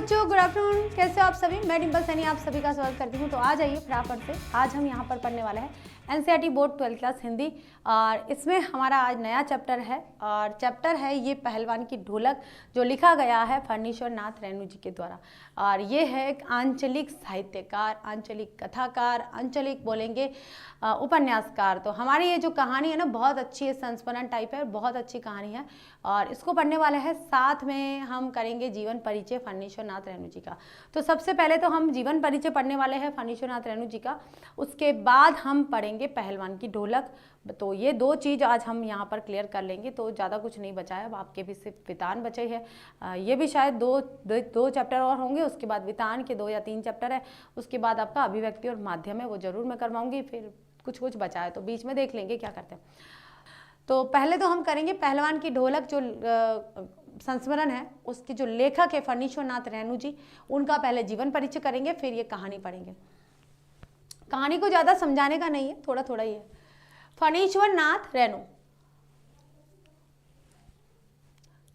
बच्चों, good afternoon. कैसे हो आप सभी? मैं डिम्पल सैनी आप सभी का स्वागत करती हूँ। तो आ जाइए फटाफट से। आज हम यहाँ पर पढ़ने वाले हैं NCERT board 12th class Hindi, और इसमें हमारा आज नया चैप्टर है। और चैप्टर है ये पहलवान की ढोलक, जो लिखा गया है फणीश्वर नाथ रेणु जी के द्वारा। और ये है एक आंचलिक साहित्यकार, आंचलिक कथाकार, आंचलिक बोलेंगे उपन्यासकार। तो हमारी ये जो कहानी है ना, बहुत अच्छी है, संस्मरण टाइप है, बहुत अच्छी कहानी है। और इसको पढ़ने वाले हैं, साथ में हम करेंगे जीवन परिचय फणीश्वर नाथ रेणु जी का। तो सबसे पहले तो हम जीवन परिचय पढ़ने वाले हैं फणीश्वर नाथ रेणु जी का, उसके बाद हम पढ़ेंगे पहलवान की ढोलक। तो ये दो चीज़ आज हम यहाँ पर क्लियर कर लेंगे, तो ज़्यादा कुछ नहीं बचा है। अब आपके भी सिर्फ वितान बचे हैं, ये भी शायद दो चैप्टर और होंगे। उसके बाद वितान के 2 या 3 चैप्टर है। उसके बाद आपका अभिव्यक्ति और माध्यम है, वो जरूर मैं करवाऊंगी। फिर कुछ बचा है तो बीच में देख लेंगे क्या करते हैं। तो पहले तो हम करेंगे पहलवान की ढोलक, जो संस्मरण है उसके जो लेखक है फणीश्वर नाथ रेणु जी, उनका पहले जीवन परिचय करेंगे, फिर ये कहानी पढ़ेंगे। कहानी को ज़्यादा समझाने का नहीं है, थोड़ा थोड़ा ही है। फणीश्वर नाथ रेणु,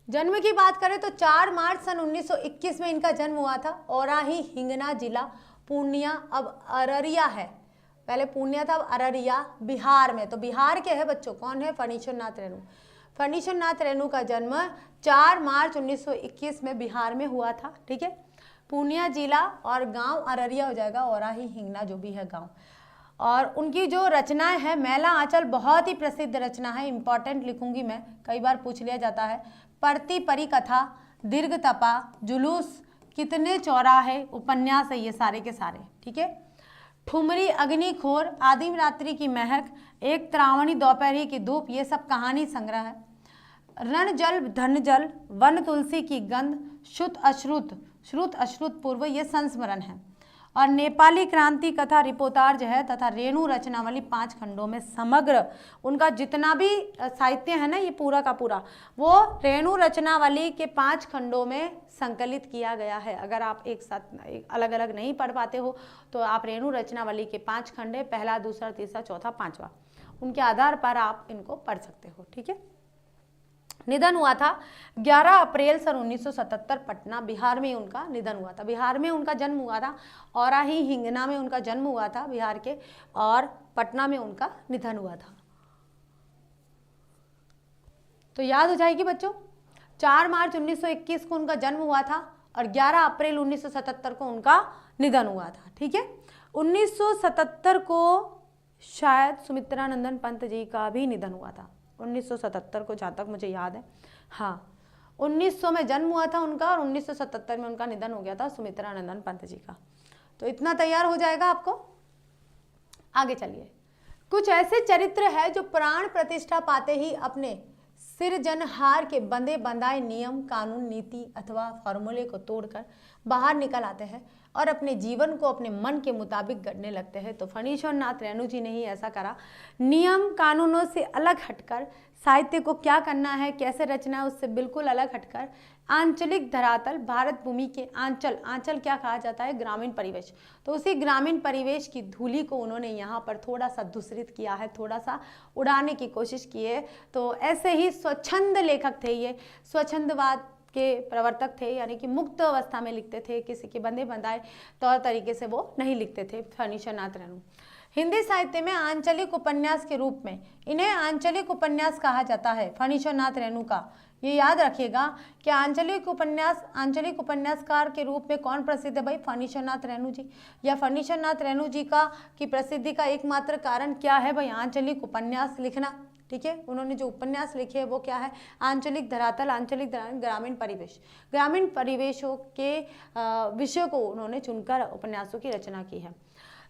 जन्म की बात करें तो 4 मार्च सन 1921 में इनका जन्म हुआ था। औराही हिंगना जिला, पूर्णिया, अब अररिया है। पहले पूर्णिया था, अब अररिया बिहार में। तो बिहार के है बच्चों, कौन है? फणीश्वर नाथ रेणु। फणीश्वर नाथ रेणु का जन्म 4 मार्च 1921 में बिहार में हुआ था। ठीक है, पूर्णिया जिला और गांव अररिया हो जाएगा, औराही हिंगना जो भी है गांव। और उनकी जो रचनाएं हैं, मैला आंचल बहुत ही प्रसिद्ध रचना है, इंपॉर्टेंट लिखूंगी मैं, कई बार पूछ लिया जाता है। परती परिकथा, दीर्घ तपा, जुलूस, कितने चौराहे, उपन्यास है ये सारे के सारे। ठीक है, ठुमरी, अग्निखोर, आदिम रात्रि की महक, एक त्रावणी दोपहरी की धूप, ये सब कहानी संग्रह है। रण जल धन जल, वन तुलसी की गंध, श्रुत अश्रुत, श्रुत अश्रुत पूर्व, ये संस्मरण है। और नेपाली क्रांति कथा रिपोर्टाज है, तथा रेणु रचनावली 5 खंडों में समग्र उनका जितना भी साहित्य है ना, ये पूरा का पूरा वो रेणु रचनावली के 5 खंडों में संकलित किया गया है। अगर आप एक साथ अलग अलग नहीं पढ़ पाते हो तो आप रेणु रचनावली के 5 खंड है, पहला, दूसरा, तीसरा, चौथा, 5वां, उनके आधार पर आप इनको पढ़ सकते हो। ठीक है, निधन हुआ था 11 अप्रैल सन 1977, पटना बिहार में उनका निधन हुआ था। बिहार में उनका जन्म हुआ था, औराही हिंगना में उनका जन्म हुआ था बिहार के, और पटना में उनका निधन हुआ था। तो याद हो जाएगी बच्चों, 4 मार्च 1921 को उनका जन्म हुआ था और 11 अप्रैल 1977 को उनका निधन हुआ था। ठीक है, 1977 को शायद सुमित्रानंदन पंत जी का भी निधन हुआ था, 1977 को, जहाँ तक मुझे याद है। हाँ, 1900 में जन्म हुआ था उनका और 1977 में उनका निधन हो गया था सुमित्रानंदन पंत जी का। तो इतना तैयार हो जाएगा आपको। आगे चलिए। कुछ ऐसे चरित्र है जो प्राण प्रतिष्ठा पाते ही अपने सिरजनहार के बंधे बंधाए नियम, कानून, नीति अथवा फॉर्मूले को तोड़कर बाहर निकल आते हैं और अपने जीवन को अपने मन के मुताबिक गढ़ने लगते हैं। तो फणीश्वर नाथ रेणु जी ने ही ऐसा करा। नियम कानूनों से अलग हटकर साहित्य को क्या करना है, कैसे रचना है, उससे बिल्कुल अलग हटकर आंचलिक धरातल, भारत भूमि के आंचल, आंचल क्या कहा जाता है? ग्रामीण परिवेश। तो उसी ग्रामीण परिवेश की धूली को उन्होंने यहाँ पर थोड़ा सा दूषित किया है, थोड़ा सा उड़ाने की कोशिश की है। तो ऐसे ही स्वच्छंद लेखक थे ये, स्वच्छंदवाद के प्रवर्तक थे, यानी कि मुक्त अवस्था में लिखते थे, किसी के बंधे बंधाए तौर तरीके से वो नहीं लिखते थे फणीश्वर नाथ रेणु। हिंदी साहित्य में आंचलिक उपन्यास के रूप में इन्हें आंचलिक उपन्यास कहा जाता है फणीश्वर नाथ रेणु का। ये याद रखिएगा कि आंचलिक उपन्यासकार के रूप में कौन प्रसिद्ध है भाई? फणीश्वर नाथ रेणु जी। या फणीश्वर नाथ रेणु जी का की प्रसिद्धि का एकमात्र कारण क्या है भाई? आंचलिक उपन्यास लिखना। ठीक है, उन्होंने जो उपन्यास लिखे हैं वो क्या है? आंचलिक धरातल, आंचलिक ग्रामीण परिवेश, ग्रामीण परिवेशों के विषयों को उन्होंने चुनकर उपन्यासों की रचना की है।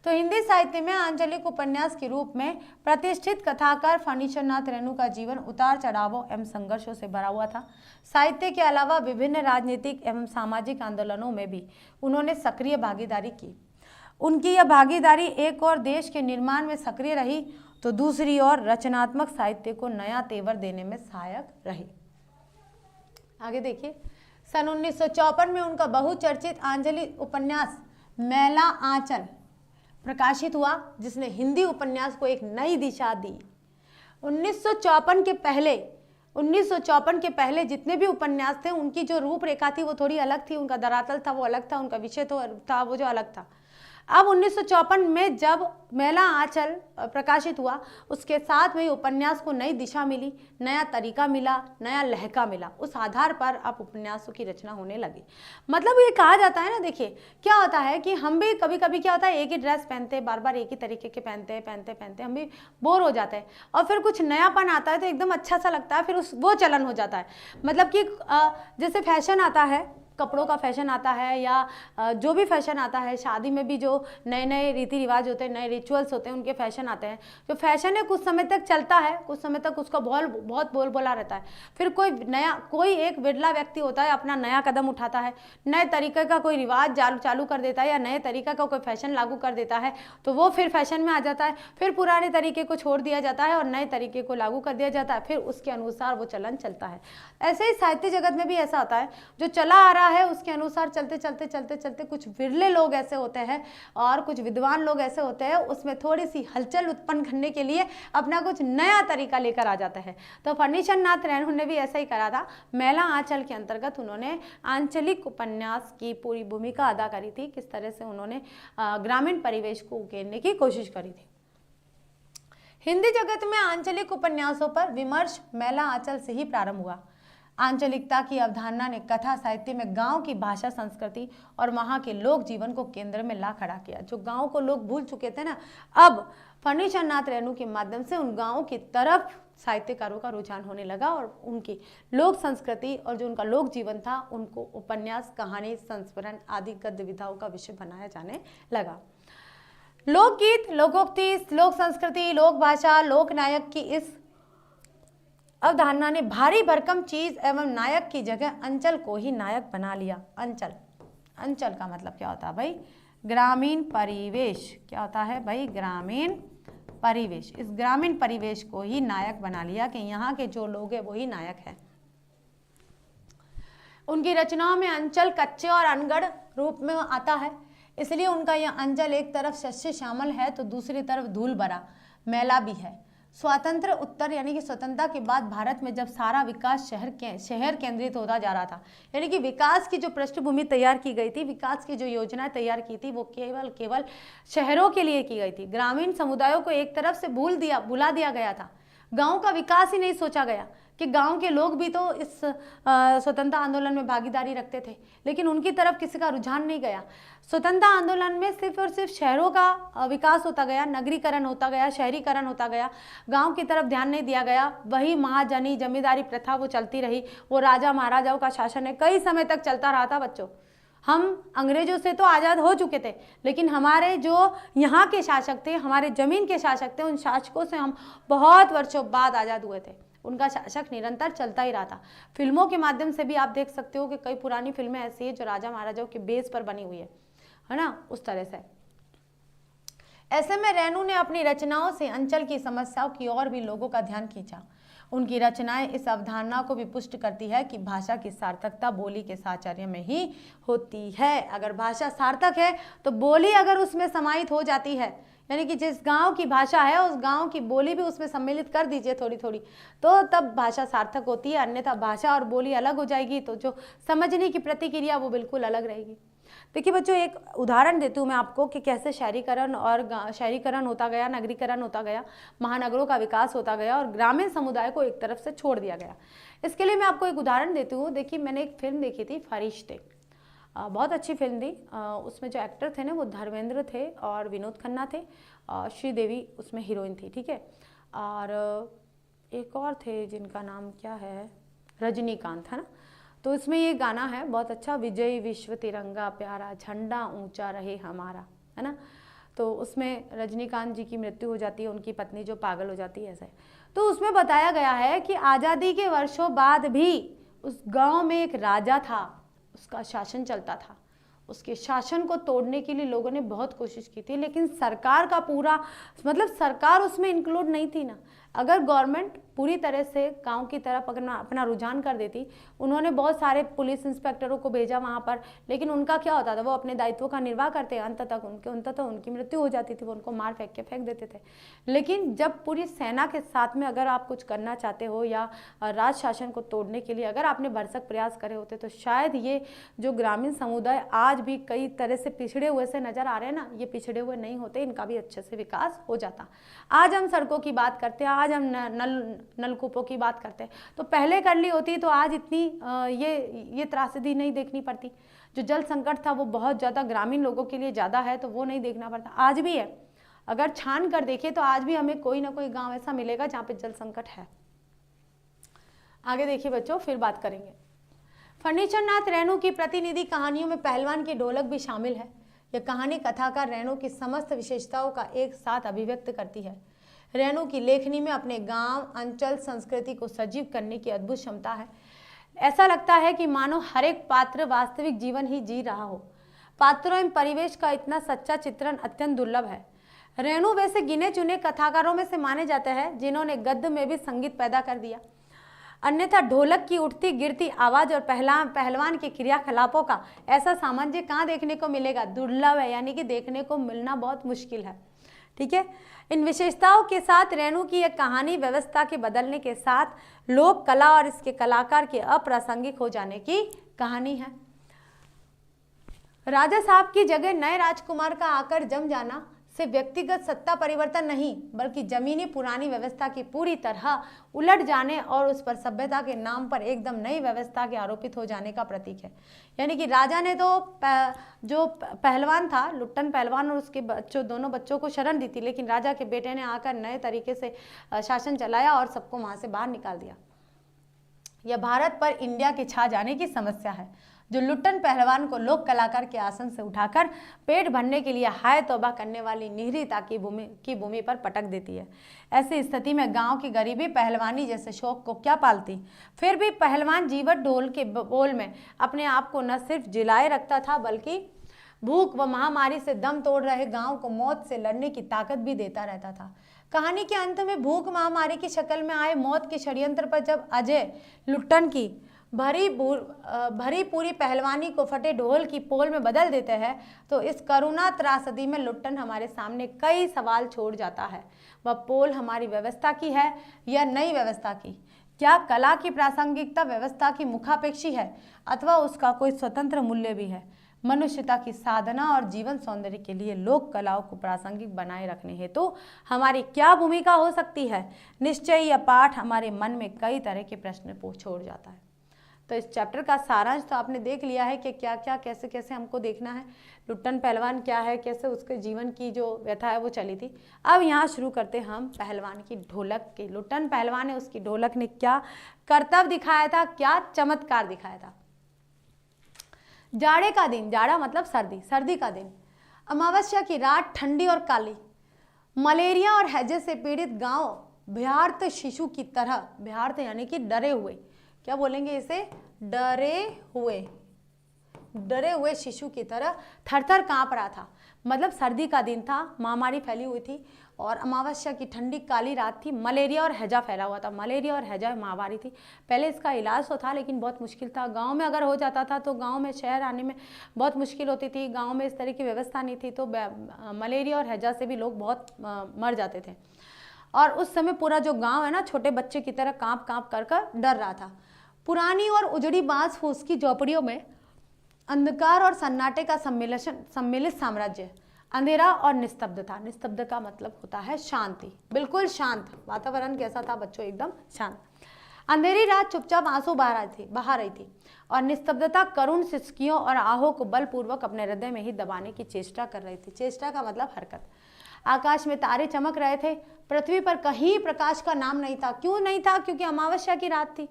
तो हिंदी साहित्य में आंचलिक उपन्यास के रूप में प्रतिष्ठित कथाकार फणीश्वर नाथ रेणु का जीवन उतार चढ़ावों एवं संघर्षों से भरा हुआ था। साहित्य के अलावा विभिन्न राजनीतिक एवं सामाजिक आंदोलनों में भी उन्होंने सक्रिय भागीदारी की। उनकी यह भागीदारी एक और देश के निर्माण में सक्रिय रही, तो दूसरी ओर रचनात्मक साहित्य को नया तेवर देने में सहायक रही। आगे देखिए, सन 1954 में उनका बहुचर्चित आंचलिक उपन्यास मैला आंचल प्रकाशित हुआ, जिसने हिंदी उपन्यास को एक नई दिशा दी। 1954 के पहले 1954 के पहले जितने भी उपन्यास थे उनकी जो रूपरेखा थी वो थोड़ी अलग थी, उनका धरातल था वो अलग था, उनका विषय तो था वो जो अलग था। अब 1954 में जब मेला आंचल प्रकाशित हुआ, उसके साथ में उपन्यास को नई दिशा मिली, नया तरीका मिला, नया लहका मिला। उस आधार पर अब उपन्यासों की रचना होने लगी। मतलब ये कहा जाता है ना, देखिए क्या होता है कि हम भी कभी कभी क्या होता है, एक ही ड्रेस पहनते हैं, बार बार एक ही तरीके के पहनते हम भी बोर हो जाते हैं, और फिर कुछ नयापन आता है तो एकदम अच्छा सा लगता है, फिर वो चलन हो जाता है। मतलब कि जैसे फैशन आता है, कपड़ों का फैशन आता है, या जो भी फैशन आता है, शादी में भी जो नए नए रीति रिवाज होते हैं, नए रिचुअल्स होते हैं, उनके फैशन आते हैं। जो फैशन है कुछ समय तक चलता है, कुछ समय तक उसका बहुत बोलबाला रहता है। फिर कोई एक विरला व्यक्ति होता है, अपना नया कदम उठाता है, नए तरीके का कोई रिवाज चालू कर देता है, या नए तरीका का कोई फैशन लागू कर देता है, तो वो फिर फैशन में आ जाता है। फिर पुराने तरीके को छोड़ दिया जाता है और नए तरीके को लागू कर दिया जाता है, फिर उसके अनुसार वो चलन चलता है। ऐसे ही साहित्य जगत में भी ऐसा होता है, जो चला आ रहा है उसके अनुसार चलते कुछ विरले लोग ऐसे होते हैं और कुछ विद्वान लोग ऐसे होते हैं, उसमें थोड़ी सी हलचल उत्पन्न करने के लिए अपना कुछ नया तरीका लेकर आ जाता है। तो फणीचंद नाथ रेणु ने भी ऐसा ही करा था। मेला आंचल के अंतर्गत उन्होंने आंचलिक उपन्यास की पूरी भूमिका अदा करी थी, किस तरह से उन्होंने ग्रामीण परिवेश को उकेरने की कोशिश करी थी। हिंदी जगत में आंचलिक उपन्यासों पर विमर्श मेला आंचल से ही प्रारंभ हुआ। आंचलिकता की अवधारणा ने कथा साहित्य में गांव की भाषा, संस्कृति और वहां के लोक जीवन को केंद्र में ला खड़ा किया। जो गांव को लोग भूल चुके थे ना, अब फणीचंद नाथ रेणु के माध्यम से उन गांवों की तरफ साहित्यकारों का रुझान होने लगा और उनकी लोक संस्कृति और जो उनका लोक जीवन था उनको उपन्यास, कहानी, संस्मरण आदि गद्य विधाओं का विषय बनाया जाने लगा। लोकगीत, लोकोक्ति, लोक संस्कृति, लोक भाषा, लोक नायक की इस अवधारणा ने भारी भरकम चीज एवं नायक की जगह अंचल को ही नायक बना लिया। अंचल का मतलब क्या होता है भाई? ग्रामीण परिवेश। क्या होता है भाई? ग्रामीण परिवेश। इस ग्रामीण परिवेश को ही नायक बना लिया कि यहाँ के जो लोग हैं वही नायक है। उनकी रचनाओं में अंचल कच्चे और अनगढ़ रूप में आता है, इसलिए उनका यह अंचल एक तरफ शस्य श्यामल है तो दूसरी तरफ धूल भरा मैला भी है। स्वतंत्र उत्तर यानी कि स्वतंत्रता के बाद भारत में जब सारा विकास शहर केंद्रित होता जा रहा था, यानी कि विकास की जो पृष्ठभूमि तैयार की गई थी, विकास की जो योजनाएं तैयार की थी वो केवल शहरों के लिए की गई थी। ग्रामीण समुदायों को एक तरफ से भुला दिया गया था। गांव का विकास ही नहीं सोचा गया कि गांव के लोग भी तो इस स्वतंत्रता आंदोलन में भागीदारी रखते थे, लेकिन उनकी तरफ किसी का रुझान नहीं गया। स्वतंत्रता आंदोलन में सिर्फ और सिर्फ शहरों का विकास होता गया, नगरीकरण होता गया, शहरीकरण होता गया, गांव की तरफ ध्यान नहीं दिया गया। वही महाजनी जमींदारी प्रथा वो चलती रही, वो राजा महाराजाओं का शासन है, कई समय तक चलता रहा था। बच्चों, हम अंग्रेजों से तो आज़ाद हो चुके थे, लेकिन हमारे जो यहाँ के शासक थे, हमारे ज़मीन के शासक थे, उन शासकों से हम बहुत वर्षों बाद आज़ाद हुए थे। उनका शासक निरंतर चलता ही रहा था। फिल्मों के माध्यम से भी आप देख सकते हो कि कई पुरानी फिल्में ऐसी है जो राजा महाराजाओं के बेस पर बनी हुई है ना, उस तरह से। ऐसे में रेणु ने अपनी रचनाओं से अंचल की समस्याओं की ओर भी लोगों का ध्यान खींचा। उनकी रचनाएं इस अवधारणा को भी पुष्ट करती है कि भाषा की सार्थकता बोली के साहचर्य में ही होती है। अगर भाषा सार्थक है तो बोली अगर उसमें समाहित हो जाती है, यानी कि जिस गांव की भाषा है उस गांव की बोली भी उसमें सम्मिलित कर दीजिए थोड़ी थोड़ी, तो तब भाषा सार्थक होती है। अन्यथा भाषा और बोली अलग हो जाएगी तो जो समझने की प्रतिक्रिया वो बिल्कुल अलग रहेगी। देखिए बच्चों, एक उदाहरण देती हूँ मैं आपको कि कैसे शहरीकरण होता गया, नगरीकरण होता गया, महानगरों का विकास होता गया और ग्रामीण समुदाय को एक तरफ से छोड़ दिया गया। इसके लिए मैं आपको एक उदाहरण देती हूँ। देखिए, मैंने एक फिल्म देखी थी, फरिश्ते, बहुत अच्छी फिल्म थी। उसमें जो एक्टर थे ना वो धर्मेंद्र थे और विनोद खन्ना थे, श्रीदेवी उसमें हीरोइन थी, ठीक है। और एक और थे जिनका नाम क्या है, रजनीकांत, है ना। तो इसमें ये गाना है बहुत अच्छा, विजय विश्व तिरंगा प्यारा, झंडा ऊंचा रहे हमारा, है ना। तो उसमें रजनीकांत जी की मृत्यु हो जाती है, उनकी पत्नी जो पागल हो जाती है, ऐसा है। तो उसमें बताया गया है कि आज़ादी के वर्षों बाद भी उस गांव में एक राजा था, उसका शासन चलता था। उसके शासन को तोड़ने के लिए लोगों ने बहुत कोशिश की थी, लेकिन सरकार का पूरा मतलब सरकार उसमें इंक्लूड नहीं थी ना। अगर गवर्नमेंट पूरी तरह से गांव की तरफ अपना रुझान कर देती। उन्होंने बहुत सारे पुलिस इंस्पेक्टरों को भेजा वहां पर, लेकिन उनका क्या होता था, वो अपने दायित्वों का निर्वाह करते, अंततः उनकी मृत्यु हो जाती थी, वो उनको मार फेंक देते थे। लेकिन जब पूरी सेना के साथ में अगर आप कुछ करना चाहते हो या राज शासन को तोड़ने के लिए अगर आपने भरसक प्रयास करे होते, तो शायद ये जो ग्रामीण समुदाय आज भी कई तरह से पिछड़े हुए से नजर आ रहे हैं ना, ये पिछड़े हुए नहीं होते, इनका भी अच्छे से विकास हो जाता। आज हम सड़कों की बात करते हैं, आज हम नलकूपों की बात करते हैं, तो पहले कर ली होती तो आज इतनी ये त्रासदी नहीं देखनी पड़ती। जो जल संकट था वो बहुत ज़्यादा ग्रामीण लोगों के लिए ज़्यादा है, तो वो नहीं देखना पड़ता, आज भी है। अगर छान कर देखें तो आज भी हमें कोई ना कोई गांव ऐसा मिलेगा जहाँ पे जल संकट है। आगे देखिए बच्चों, फिर बात करेंगे। फर्नीचर नाथ रेणु की प्रतिनिधि कहानियों में पहलवान की ढोलक भी शामिल है। यह कहानी कथाकार रेणु की समस्त विशेषताओं का एक साथ अभिव्यक्त करती है। रेणु की लेखनी में अपने गांव, अंचल, संस्कृति को सजीव करने की अद्भुत क्षमता है। ऐसा लगता है कि मानो हर एक पात्र वास्तविक जीवन ही जी रहा हो। पात्रों एवं परिवेश का इतना सच्चा चित्रण अत्यंत दुर्लभ है। रेणु वैसे गिने चुने कथाकारों में से माने जाते हैं जिन्होंने गद्य में भी संगीत पैदा कर दिया। अन्यथा ढोलक की उठती गिरती आवाज और पहलवान के क्रियाकलापों का ऐसा सामंजस्य कहाँ देखने को मिलेगा, दुर्लभ है, यानी कि देखने को मिलना बहुत मुश्किल है। ठीक है, इन विशेषताओं के साथ रेणु की यह कहानी व्यवस्था के बदलने के साथ लोक कला और इसके कलाकार के अप्रासंगिक हो जाने की कहानी है। राजा साहब की जगह नए राजकुमार का आकर जम जाना से व्यक्तिगत सत्ता परिवर्तन नहीं, बल्कि जमीनी पुरानी व्यवस्था की पूरी तरह उलट जाने और उस पर सभ्यता के नाम पर एकदम नई व्यवस्था के आरोपित हो जाने का प्रतीक है। यानी कि राजा ने तो जो पहलवान था, लुट्टन पहलवान और उसके दोनों बच्चों को शरण दी थी, लेकिन राजा के बेटे ने आकर नए तरीके से शासन चलाया और सबको वहां से बाहर निकाल दिया। यह भारत पर इंडिया के छा जाने की समस्या है, जो लुट्टन पहलवान को लोक कलाकार के आसन से उठाकर पेट भरने के लिए हाय तौबा करने वाली निहरीता की भूमि पर पटक देती है। ऐसी स्थिति में गांव की गरीबी पहलवानी जैसे शौक को क्या पालती। फिर भी पहलवान जीवट ढोल के बोल में अपने आप को न सिर्फ जिलाए रखता था, बल्कि भूख व महामारी से दम तोड़ रहे गांव को मौत से लड़ने की ताकत भी देता रहता था। कहानी के अंत में भूख महामारी की शक्ल में आए मौत के षड्यंत्र पर जब अजय लुट्टन की भरी पूरी पहलवानी को फटे ढोल की पोल में बदल देते हैं, तो इस करुणा त्रासदी में लुट्टन हमारे सामने कई सवाल छोड़ जाता है। वह पोल हमारी व्यवस्था की है या नई व्यवस्था की? क्या कला की प्रासंगिकता व्यवस्था की मुखापेक्षी है अथवा उसका कोई स्वतंत्र मूल्य भी है? मनुष्यता की साधना और जीवन सौंदर्य के लिए लोक कलाओं को प्रासंगिक बनाए रखने हेतु तो हमारी क्या भूमिका हो सकती है? निश्चय यह पाठ हमारे मन में कई तरह के प्रश्न छोड़ जाता है। तो इस चैप्टर का सारांश तो आपने देख लिया है कि क्या क्या कैसे कैसे हमको देखना है, लुट्टन पहलवान क्या है, कैसे उसके जीवन की जो व्यथा है वो चली थी। अब यहाँ शुरू करते हैं हम पहलवान की ढोलक के। लुट्टन पहलवान ने, उसकी ढोलक ने क्या कर्तव्य दिखाया था, क्या चमत्कार दिखाया था। जाड़े का दिन, जाड़ा मतलब सर्दी, सर्दी का दिन, अमावस्या की रात, ठंडी और काली, मलेरिया और हैजे से पीड़ित गांव भयार्त शिशु की तरह, भयार्त यानी कि डरे हुए, क्या बोलेंगे इसे, डरे हुए शिशु की तरह थरथर कांप रहा था। मतलब सर्दी का दिन था, महामारी फैली हुई थी और अमावस्या की ठंडी काली रात थी, मलेरिया और हैजा फैला हुआ था। मलेरिया और हैजा महामारी थी। पहले इसका इलाज तो था लेकिन बहुत मुश्किल था। गांव में अगर हो जाता था तो गांव में शहर आने में बहुत मुश्किल होती थी। गांव में इस तरह की व्यवस्था नहीं थी, तो मलेरिया और हैजा से भी लोग बहुत मर जाते थे। और उस समय पूरा जो गाँव है ना, छोटे बच्चे की तरह काँप काँप कर डर रहा था। पुरानी और उजड़ी बांस फूस की झोपड़ियों में अंधकार और सन्नाटे का सम्मिलित साम्राज्य, अंधेरा और निस्तब्धता। निस्तब्ध का मतलब होता है शांति, बिल्कुल शांत वातावरण। कैसा था बच्चों? एकदम शांत। अंधेरी रात चुपचाप आंसू बहा रही थी और निस्तब्धता करुण सिसकियों और आहों को बलपूर्वक अपने हृदय में ही दबाने की चेष्टा कर रही थी। चेष्टा का मतलब हरकत। आकाश में तारे चमक रहे थे, पृथ्वी पर कहीं प्रकाश का नाम नहीं था। क्यों नहीं था? क्योंकि अमावस्या की रात थी।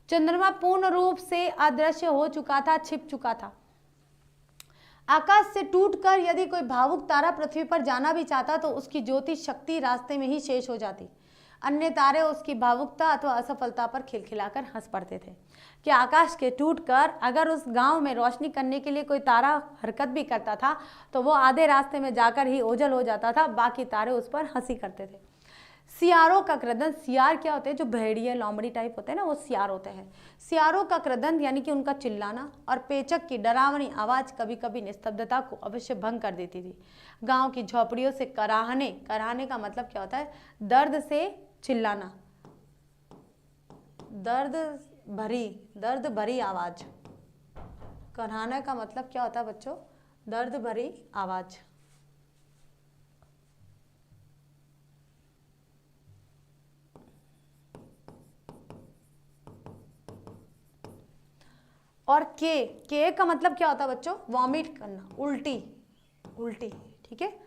चंद्रमा पूर्ण रूप से अदृश्य हो चुका था, छिप चुका था। आकाश से टूटकर यदि कोई भावुक तारा पृथ्वी पर जाना भी चाहता तो उसकी ज्योति शक्ति रास्ते में ही शेष हो जाती। अन्य तारे उसकी भावुकता अथवा असफलता पर खिलखिलाकर हंस पड़ते थे कि आकाश के टूटकर अगर उस गांव में रोशनी करने के लिए कोई तारा हरकत भी करता था तो वो आधे रास्ते में जाकर ही ओझल हो जाता था, बाकी तारे उस पर हंसी करते थे। सियारों का क्रदन, सियार क्या होते हैं, जो भेड़िए लोमड़ी टाइप होते हैं ना, वो सियार होते हैं। सियारों का क्रदन यानी कि उनका चिल्लाना और पेचक की डरावनी आवाज कभी कभी निस्तब्धता को अवश्य भंग कर देती थी। गांव की झोपड़ियों से कराहने, कराहने का मतलब क्या होता है, दर्द से चिल्लाना, दर्द भरी आवाज। कराहने का मतलब क्या होता है बच्चों, दर्द भरी आवाज। और के का मतलब क्या होता है बच्चों, वॉमिट करना, उल्टी, उल्टी, ठीक है।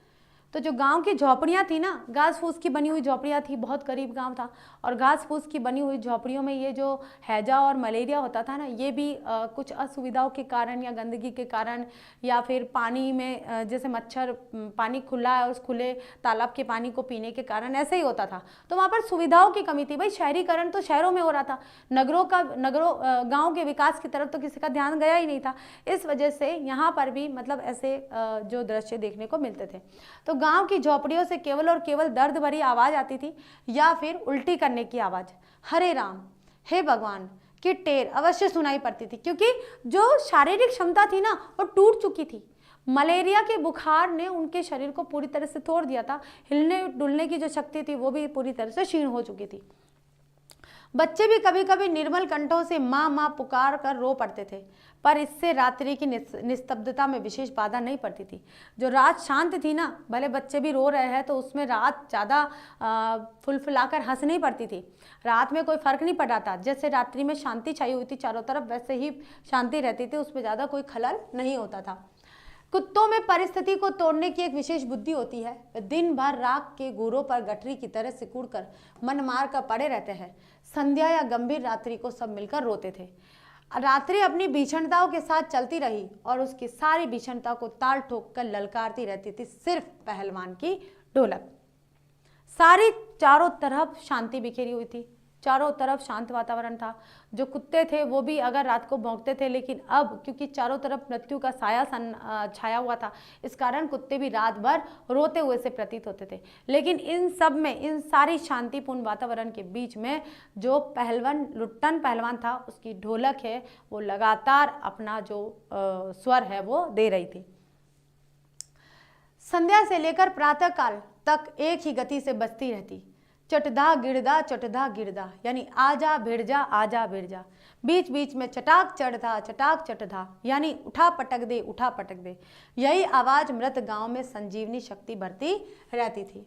तो जो गांव की झोपड़ियाँ थी ना, घास फूस की बनी हुई झोपड़ियाँ थी, बहुत गरीब गांव था, और घास फूस की बनी हुई झोपड़ियों में ये जो हैजा और मलेरिया होता था ना, ये भी कुछ असुविधाओं के कारण या गंदगी के कारण, या फिर पानी में जैसे मच्छर, पानी खुला है, उस खुले तालाब के पानी को पीने के कारण ऐसे ही होता था। तो वहाँ पर सुविधाओं की कमी थी। भाई शहरीकरण तो शहरों में हो रहा था, गाँव के विकास की तरफ तो किसी का ध्यान गया ही नहीं था। इस वजह से यहाँ पर भी मतलब ऐसे जो दृश्य देखने को मिलते थे। तो गांव की झोपड़ियों से केवल और केवल दर्द भरी आवाज आती थी, या फिर उल्टी करने की आवाज, हरे राम, हे भगवान की टेर अवश्य सुनाई पड़ती थी, क्योंकि जो शारीरिक क्षमता थी ना, वो टूट चुकी थी। मलेरिया के बुखार ने उनके शरीर को पूरी तरह से तोड़ दिया था। हिलने डुलने की जो शक्ति थी वो भी पूरी तरह से क्षीण हो चुकी थी। बच्चे भी कभी कभी निर्मल कंठों से माँ माँ पुकार कर रो पड़ते थे, पर इससे रात्रि की निस्तब्धता में विशेष बाधा नहीं पड़ती थी। जो रात शांत थी ना, भले बच्चे भी रो रहे हैं तो उसमें रात ज़्यादा फुलफुलाकर हंस नहीं पड़ती थी। रात में कोई फर्क नहीं पड़ा था। जैसे रात्रि में शांति छाई हुई थी चारों तरफ, वैसे ही शांति रहती थी, उसमें ज़्यादा कोई खलल नहीं होता था। कुत्तों में परिस्थिति को तोड़ने की एक विशेष बुद्धि होती है। वे दिन भर राख के गोरों पर गठरी की तरह सिकुड़ कर मन मार कर पड़े रहते हैं। संध्या या गंभीर रात्रि को सब मिलकर रोते थे। रात्रि अपनी भीषणताओं के साथ चलती रही और उसकी सारी भीषणता को ताल ठोक कर ललकारती रहती थी सिर्फ पहलवान की ढोलक। सारी चारों तरफ शांति बिखेरी हुई थी, चारों तरफ शांत वातावरण था। जो कुत्ते थे वो भी अगर रात को भौंकते थे, लेकिन अब क्योंकि चारों तरफ मृत्यु का साया छाया हुआ था, इस कारण कुत्ते भी रात भर रोते हुए से प्रतीत होते थे। लेकिन इन सब में, इन सारी शांतिपूर्ण वातावरण के बीच में जो लुट्टन पहलवान था, उसकी ढोलक है वो लगातार अपना जो स्वर है वो दे रही थी। संध्या से लेकर प्रातः काल तक एक ही गति से बजती रहती, चटधा गिरदा, यानी आजा भिड़ जा। बीच बीच में चटाक चटधा, यानी उठा पटक दे। यही आवाज मृत गांव में संजीवनी शक्ति भरती रहती थी।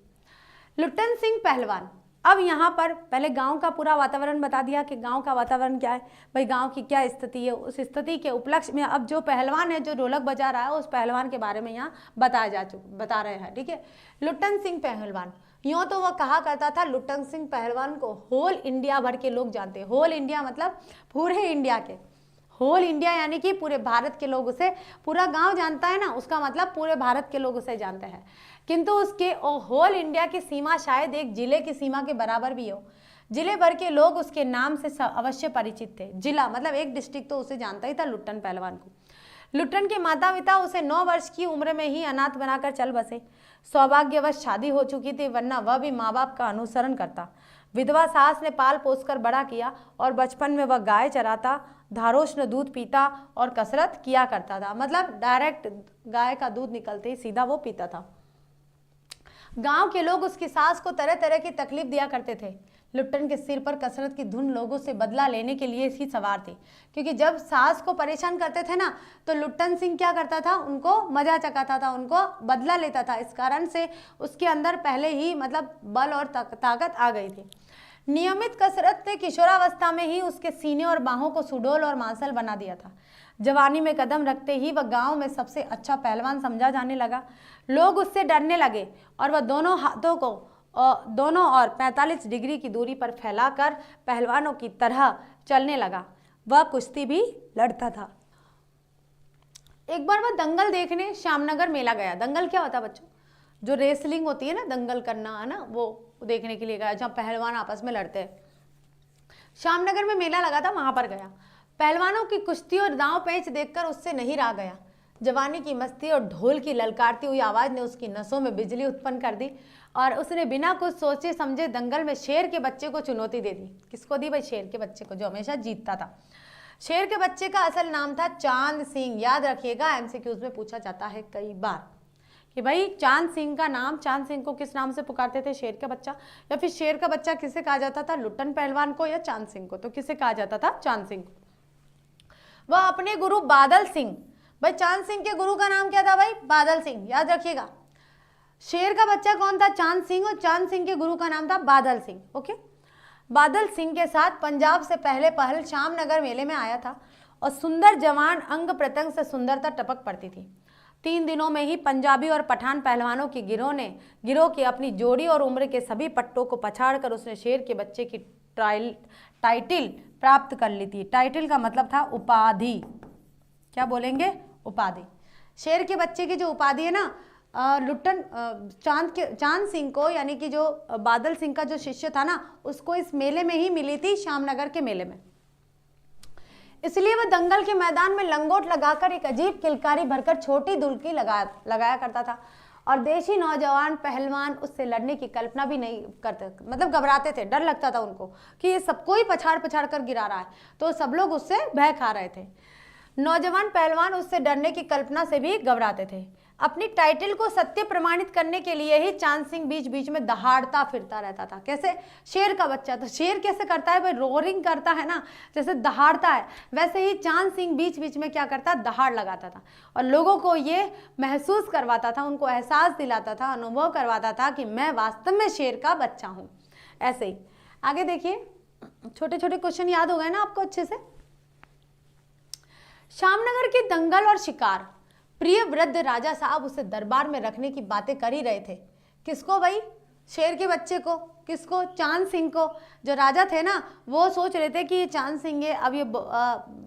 लुट्टन सिंह पहलवान। अब यहाँ पर पहले गांव का पूरा वातावरण बता दिया कि गांव का वातावरण क्या है, भाई गांव की क्या स्थिति है। उस स्थिति के उपलक्ष्य में अब जो पहलवान है, जो ढोलक बजा रहा है, उस पहलवान के बारे में यहाँ बता रहे हैं, ठीक है। लुट्टन सिंह पहलवान, यूँ तो वह कहा करता था, लुट्टन सिंह पहलवान को होल इंडिया भर के लोग जानते हैं। होल इंडिया मतलब पूरे इंडिया के, होल इंडिया यानी कि पूरे भारत के लोग उसे, पूरा गांव जानता है ना, उसका मतलब पूरे भारत के लोग उसे जानते हैं। किंतु उसके होल इंडिया की सीमा शायद एक जिले की सीमा के बराबर भी हो। जिले भर के लोग उसके नाम से अवश्य परिचित थे। जिला मतलब एक डिस्ट्रिक्ट तो उसे जानता ही था लुट्टन पहलवान को। लुट्टन के माता पिता उसे 9 वर्ष की उम्र में ही अनाथ बनाकर चल बसे। सौभाग्यवश शादी हो चुकी थी, वरना वह भी माँ बाप का अनुसरण करता। विधवा सास ने पाल पोसकर बड़ा किया और बचपन में वह गाय चराता, धारोष्ण दूध पीता और कसरत किया करता था। मतलब डायरेक्ट गाय का दूध निकलते ही सीधा वो पीता था। गांव के लोग उसकी सास को तरह तरह की तकलीफ दिया करते थे। लुट्टन के सिर पर कसरत की धुन लोगों से बदला लेने के लिए ही सवार थी, क्योंकि जब सास को परेशान करते थे ना, तो लुट्टन सिंह क्या करता था, उनको मजा चकाता था, उनको बदला लेता था। इस कारण से उसके अंदर पहले ही मतलब बल और ताकत आ गई थी। नियमित कसरत ने किशोरावस्था में ही उसके सीने और बाहों को सुडौल और मांसल बना दिया था। जवानी में कदम रखते ही वह गांव में सबसे अच्छा पहलवान समझा जाने लगा। लोग उससे डरने लगे और वह दोनों हाथों को दोनों ओर 45 डिग्री की दूरी पर फैलाकर पहलवानों की तरह चलने लगा। वह कुश्ती भी लड़ता था। एक बार वह दंगल देखने श्यामनगर मेला गया। दंगल क्या होता है बच्चों? जो रेसलिंग होती है ना, दंगल करना है ना, वो देखने के लिए गया, जहाँ पहलवान आपस में लड़ते हैं। श्यामनगर में मेला लगा था, वहां पर गया। पहलवानों की कुश्ती और दांव पेंच देखकर उससे नहीं रहा गया। जवानी की मस्ती और ढोल की ललकारती हुई आवाज़ ने उसकी नसों में बिजली उत्पन्न कर दी और उसने बिना कुछ सोचे समझे दंगल में शेर के बच्चे को चुनौती दे दी। किसको दी भाई? शेर के बच्चे को, जो हमेशा जीतता था। शेर के बच्चे का असल नाम था चांद सिंह। याद रखिएगा, एमसीक्यूज में पूछा जाता है कई बार कि भाई चांद सिंह का नाम, चांद सिंह को किस नाम से पुकारते थे? शेर का बच्चा। या फिर शेर का बच्चा किसे कहा जाता था? लुट्टन पहलवान को या चांद सिंह को? तो किसे कहा जाता था? चांद सिंह को। वह अपने गुरु बादल सिंह, भाई चांद सिंह के गुरु का नाम क्या था भाई? बादल सिंह। याद रखिएगा, शेर का बच्चा कौन था? चांद सिंह, और चांद सिंह के गुरु का नाम था बादल सिंह। ओके, बादल सिंह के साथ पंजाब से पहले पहल शामनगर मेले में आया था और सुंदर जवान अंग प्रत्यंग से सुंदरता टपक पड़ती थी। 3 दिनों में ही पंजाबी और पठान पहलवानों की गिरोह की अपनी जोड़ी और उम्र के सभी पट्टों को पछाड़कर उसने शेर के बच्चे की टाइटिल प्राप्त कर ली थी। टाइटिल का मतलब था उपाधि। क्या बोलेंगे? उपाधि। शेर के बच्चे की जो उपाधि है ना, लुट्टन चांद सिंह को, यानी कि जो बादल सिंह का जो शिष्य था ना, उसको इस मेले में ही मिली थी, शामनगर के मेले में। इसलिए वह दंगल के मैदान में लंगोट लगाकर एक अजीब किलकारी भरकर छोटी दुल्की लगाया करता था और देशी नौजवान पहलवान उससे लड़ने की कल्पना भी नहीं करते, मतलब घबराते थे, डर लगता था उनको कि ये सबको ही पछाड़ पछाड़ कर गिरा रहा है, तो सब लोग उससे भय खा रहे थे। नौजवान पहलवान उससे डरने की कल्पना से भी घबराते थे। अपनी टाइटल को सत्य प्रमाणित करने के लिए ही चांद सिंह बीच बीच में दहाड़ता फिरता रहता था। कैसे? शेर का बच्चा, तो शेर कैसे करता है भाई? रोरिंग करता है ना, जैसे दहाड़ता है, वैसे ही चांद सिंह बीच बीच में क्या करता? दहाड़ लगाता था और लोगों को ये महसूस करवाता था, उनको एहसास दिलाता था, अनुभव करवाता था कि मैं वास्तव में शेर का बच्चा हूँ। ऐसे ही आगे देखिए, छोटे छोटे क्वेश्चन याद हो गए ना आपको अच्छे से। शामनगर के दंगल और शिकार, प्रिय वृद्ध राजा साहब उसे दरबार में रखने की बातें कर ही रहे थे। किसको भाई? शेर के बच्चे को। किसको? चांद सिंह को। जो राजा थे ना, वो सोच रहे थे कि ये चांद सिंह है, अब ये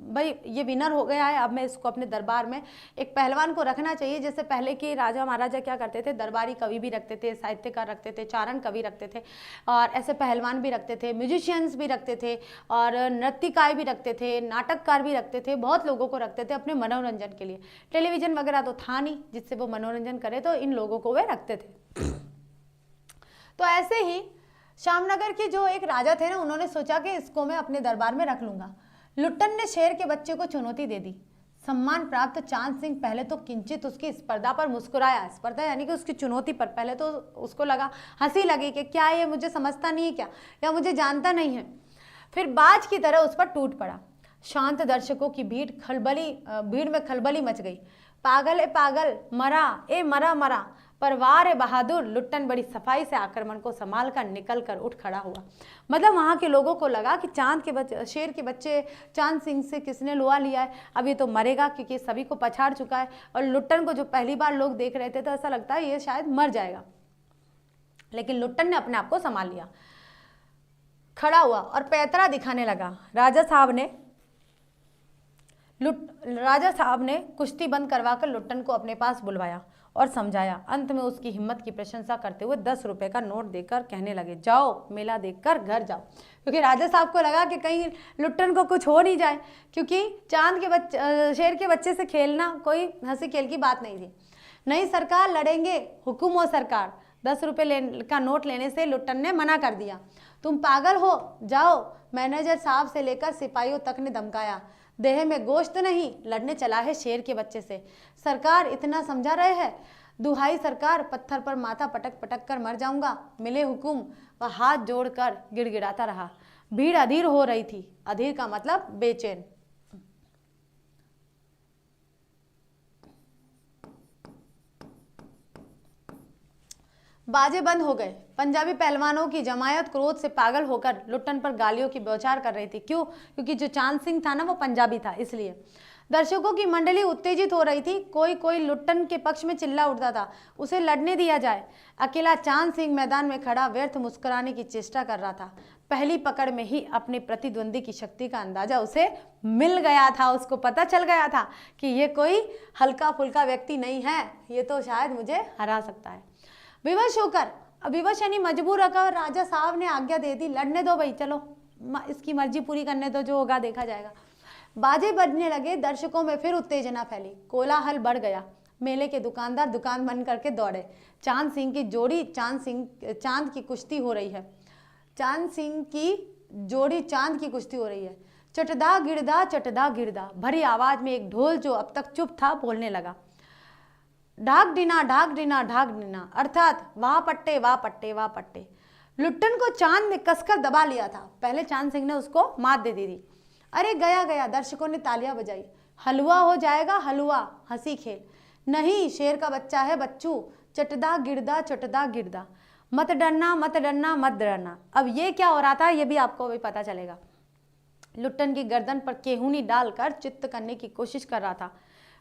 भाई ये विनर हो गया है, अब मैं इसको अपने दरबार में एक पहलवान को रखना चाहिए। जैसे पहले के राजा महाराजा क्या करते थे? दरबारी कवि भी रखते थे, साहित्यकार रखते थे, चारण कवि रखते थे, और ऐसे पहलवान भी रखते थे, म्यूजिशियंस भी रखते थे, और नृत्यकार भी रखते थे, नाटककार भी रखते थे, बहुत लोगों को रखते थे अपने मनोरंजन के लिए। टेलीविजन वगैरह तो था नहीं जिससे वो मनोरंजन करे, तो इन लोगों को वे रखते थे। तो ऐसे ही शामनगर के जो एक राजा थे ना, उन्होंने सोचा कि इसको मैं अपने दरबार में रख लूंगा। लुट्टन ने शेर के बच्चे को चुनौती दे दी। सम्मान प्राप्त चांद सिंह पहले तो किंचित उसकी स्पर्धा पर मुस्कुराया। स्पर्धा यानी कि उसकी चुनौती पर पहले तो उसको लगा, हंसी लगी कि क्या ये मुझे समझता नहीं है क्या, या मुझे जानता नहीं है। फिर बाज की तरह उस पर टूट पड़ा। शांत दर्शकों की भीड़ में खलबली मच गई। पागल ए पागल, मरा ए मरा मरा, परवार ए बहादुर। लुट्टन बड़ी सफाई से आक्रमण को संभाल कर निकल कर उठ खड़ा हुआ। मतलब वहाँ के लोगों को लगा कि शेर के बच्चे चांद सिंह से किसने लोहा लिया है, अब ये तो मरेगा, क्योंकि सभी को पछाड़ चुका है। और लुट्टन को जो पहली बार लोग देख रहे थे तो ऐसा लगता है ये शायद मर जाएगा, लेकिन लुट्टन ने अपने आप को संभाल लिया, खड़ा हुआ और पैतरा दिखाने लगा। राजा साहब ने कुश्ती बंद करवाकर लुट्टन को अपने पास बुलवाया और समझाया। अंत में उसकी हिम्मत की प्रशंसा करते हुए 10 रुपए का नोट देकर कहने लगे, जाओ मेला देखकर घर जाओ। क्योंकि राजा साहब को लगा कि कहीं लुट्टन को कुछ हो नहीं जाए, क्योंकि शेर के बच्चे से खेलना कोई हंसी खेल की बात नहीं थी। नहीं सरकार, लड़ेंगे, हुकुम हो सरकार। 10 रुपये का नोट लेने से लुट्टन ने मना कर दिया। तुम पागल हो, जाओ। मैनेजर साहब से लेकर सिपाहियों तक ने धमकाया। देह में गोश्त नहीं, लड़ने चला है शेर के बच्चे से। सरकार इतना समझा रहे हैं, दुहाई सरकार, पत्थर पर माथा पटक पटक कर मर जाऊंगा, मिले हुकुम। वह हाथ जोड़कर गिड़गिड़ाता रहा। भीड़ अधीर हो रही थी। अधीर का मतलब बेचैन। बाजे बंद हो गए। पंजाबी पहलवानों की जमायत क्रोध से पागल होकर लुट्टन पर गालियों की बौछार कर रही थी। क्यों? क्योंकि जो चांद सिंह था ना, वो पंजाबी था, इसलिए। दर्शकों की मंडली उत्तेजित हो रही थी। कोई कोई लुट्टन के पक्ष में चिल्ला उठता था, उसे लड़ने दिया जाए। अकेला चांद सिंह मैदान में खड़ा व्यर्थ मुस्कुराने की चेष्टा कर रहा था। पहली पकड़ में ही अपने प्रतिद्वंदी की शक्ति का अंदाजा उसे मिल गया था। उसको पता चल गया था कि ये कोई हल्का फुल्का व्यक्ति नहीं है, ये तो शायद मुझे हरा सकता है। विवश यानी मजबूर होकर राजा साहब ने आज्ञा दे दी, लड़ने दो भाई, चलो इसकी मर्जी पूरी करने दो, जो होगा देखा जाएगा। बाजे बजने लगे, दर्शकों में फिर उत्तेजना फैली, कोलाहल बढ़ गया। मेले के दुकानदार दुकान बंद करके दौड़े। चांद सिंह की जोड़ी चांद की कुश्ती हो रही है। चांद सिंह की जोड़ी चांद की कुश्ती हो रही है। चटदा गिरदा भरी आवाज में एक ढोल जो अब तक चुप था बोलने लगा, ढाक डिना ढाक डिना ढाक डिना, अर्थात वाह पट्टे वाह पट्टे वाह पट्टे। लुट्टन को चांद ने कसकर दबा लिया था। पहले चांद सिंह ने उसको मात दे दी थी। अरे गया गया, दर्शकों ने तालियां बजाई। हलवा हो जाएगा हलवा, हंसी खेल। नहीं, शेर का बच्चा है बच्चू, चटदा गिरदा, मत डरना मत डरना मत डरना। अब ये क्या हो रहा था ये भी आपको अभी पता चलेगा। लुट्टन की गर्दन पर केहूनी डालकर चित्त करने की कोशिश कर रहा था।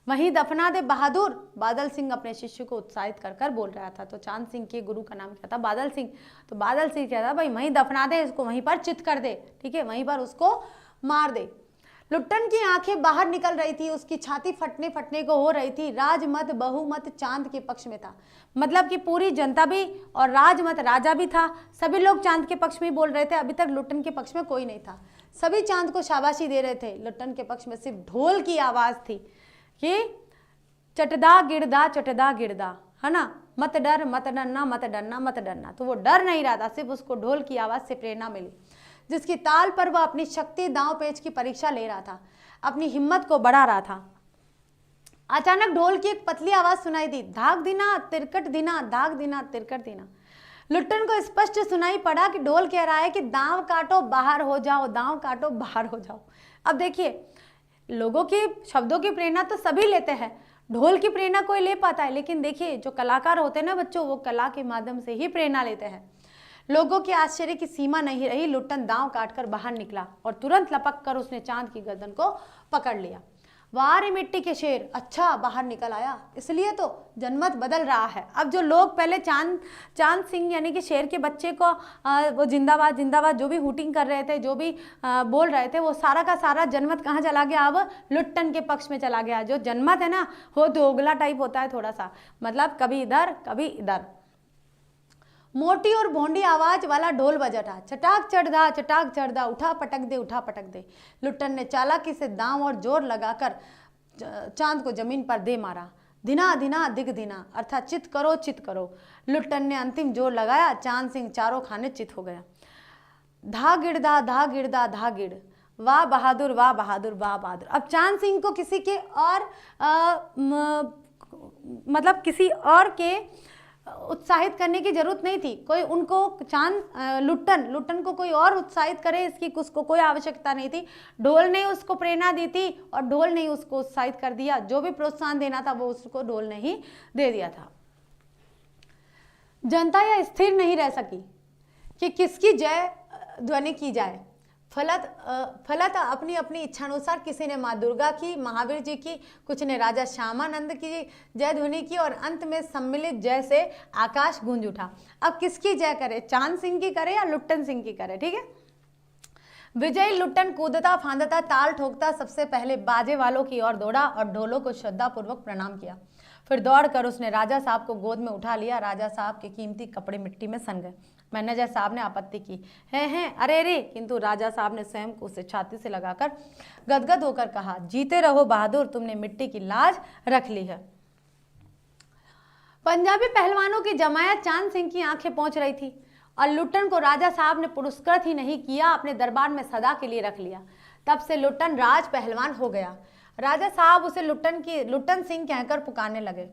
वहीं दफना दे बहादुर, बादल सिंह अपने शिष्य को उत्साहित कर कर बोल रहा था। तो चांद सिंह के गुरु का नाम क्या था? बादल सिंह। तो बादल सिंह क्या था, भाई वहीं दफना दे इसको, वहीं पर चित्त कर दे, ठीक है, वहीं पर उसको मार दे। लुट्टन की आंखें बाहर निकल रही थी, उसकी छाती फटने फटने को हो रही थी। राजमत बहुमत चांद के पक्ष में था, मतलब कि पूरी जनता भी और राजमत राजा भी था, सभी लोग चांद के पक्ष में बोल रहे थे। अभी तक लुट्टन के पक्ष में कोई नहीं था, सभी चांद को शाबाशी दे रहे थे। लुट्टन के पक्ष में सिर्फ ढोल की आवाज थी कि चटदा गिरदा, है ना, मत डर मत डरना मत डरना मत डरना। तो वो डर नहीं रहा था, सिर्फ उसको ढोल की आवाज से प्रेरणा मिली, जिसकी ताल पर वह अपनी शक्ति दांव पेच की परीक्षा ले रहा था, अपनी हिम्मत को बढ़ा रहा था। अचानक ढोल की एक पतली आवाज सुनाई दी, धाक दिना तिरकट दिना, धाक दिना तिरकट दिना। लुट्टन को स्पष्ट सुनाई पड़ा कि ढोल कह रहा है कि दांव काटो बाहर हो जाओ, दांव काटो बाहर हो जाओ। अब देखिए, लोगों की शब्दों की प्रेरणा तो सभी लेते हैं, ढोल की प्रेरणा कोई ले पाता है, लेकिन देखिए जो कलाकार होते हैं ना बच्चों, वो कला के माध्यम से ही प्रेरणा लेते हैं। लोगों के आश्चर्य की सीमा नहीं रही। लुट्टन दांव काटकर बाहर निकला और तुरंत लपक कर उसने चांद की गर्दन को पकड़ लिया। वाह रे मिट्टी के शेर, अच्छा बाहर निकल आया, इसलिए तो जनमत बदल रहा है। अब जो लोग पहले चांद सिंह यानी कि शेर के बच्चे को वो जिंदाबाद जिंदाबाद जो भी हूटिंग कर रहे थे, जो भी बोल रहे थे, वो सारा का सारा जनमत कहाँ चला गया? अब लुट्टन के पक्ष में चला गया। जो जनमत है ना, वो दोगला टाइप होता है थोड़ा सा, मतलब कभी इधर कभी इधर। मोटी और भोंडी आवाज वाला ढोल बजा था, चटाक चढ़दा, उठा पटक दे। लुट्टन ने चालाकी से दांव और जोर लगाकर चांद को जमीन पर दे मारा। धिना धिना दिग धिना, अर्थात चित करो। लुट्टन ने अंतिम जोर लगाया, चांद सिंह चारों खाने चित हो गया। धा गिड़, वाह बहादुर वाह बहादुर वाह बहादुर। अब चांद सिंह को किसी के और मतलब किसी और के उत्साहित करने की जरूरत नहीं थी। कोई उनको लुट्टन को कोई और उत्साहित करे, इसकी उसको कोई आवश्यकता नहीं थी। ढोल ने उसको प्रेरणा दी थी और ढोल ने उसको उत्साहित कर दिया। जो भी प्रोत्साहन देना था वो उसको ढोल ने ही दे दिया था। जनता यह स्थिर नहीं रह सकी कि किसकी जय ध्वनि की जाए। फलत अपनी अपनी इच्छानुसार किसी ने माँ दुर्गा की, महावीर जी की, कुछ ने राजा श्यामानंद की जय ध्वनि की और अंत में सम्मिलित जय से आकाश गूंज उठा। अब किसकी जय करे, चांद सिंह की करे या लुट्टन सिंह की करे? ठीक है। विजयी लुट्टन कूदता फांदता ताल ठोकता सबसे पहले बाजे वालों की ओर दौड़ा और ढोलों को श्रद्धापूर्वक प्रणाम किया। फिर दौड़कर उसने राजा साहब को गोद में उठा लिया। राजा साहब के कीमती कपड़े मिट्टी में सन गए। मैनेजर साहब ने आपत्ति की, हैं अरे, किंतु राजा साहब ने स्वयं को उसे छाती से लगाकर गदगद होकर कहा, जीते रहो बहादुर, तुमने मिट्टी की लाज रख ली है। पंजाबी पहलवानों की जमायत चांद सिंह की आंखें पहुंच रही थी और लुट्टन को राजा साहब ने पुरस्कृत ही नहीं किया, अपने दरबार में सदा के लिए रख लिया। तब से लुट्टन राज पहलवान हो गया। राजा साहब उसे लुट्टन सिंह कहकर पुकारने लगे।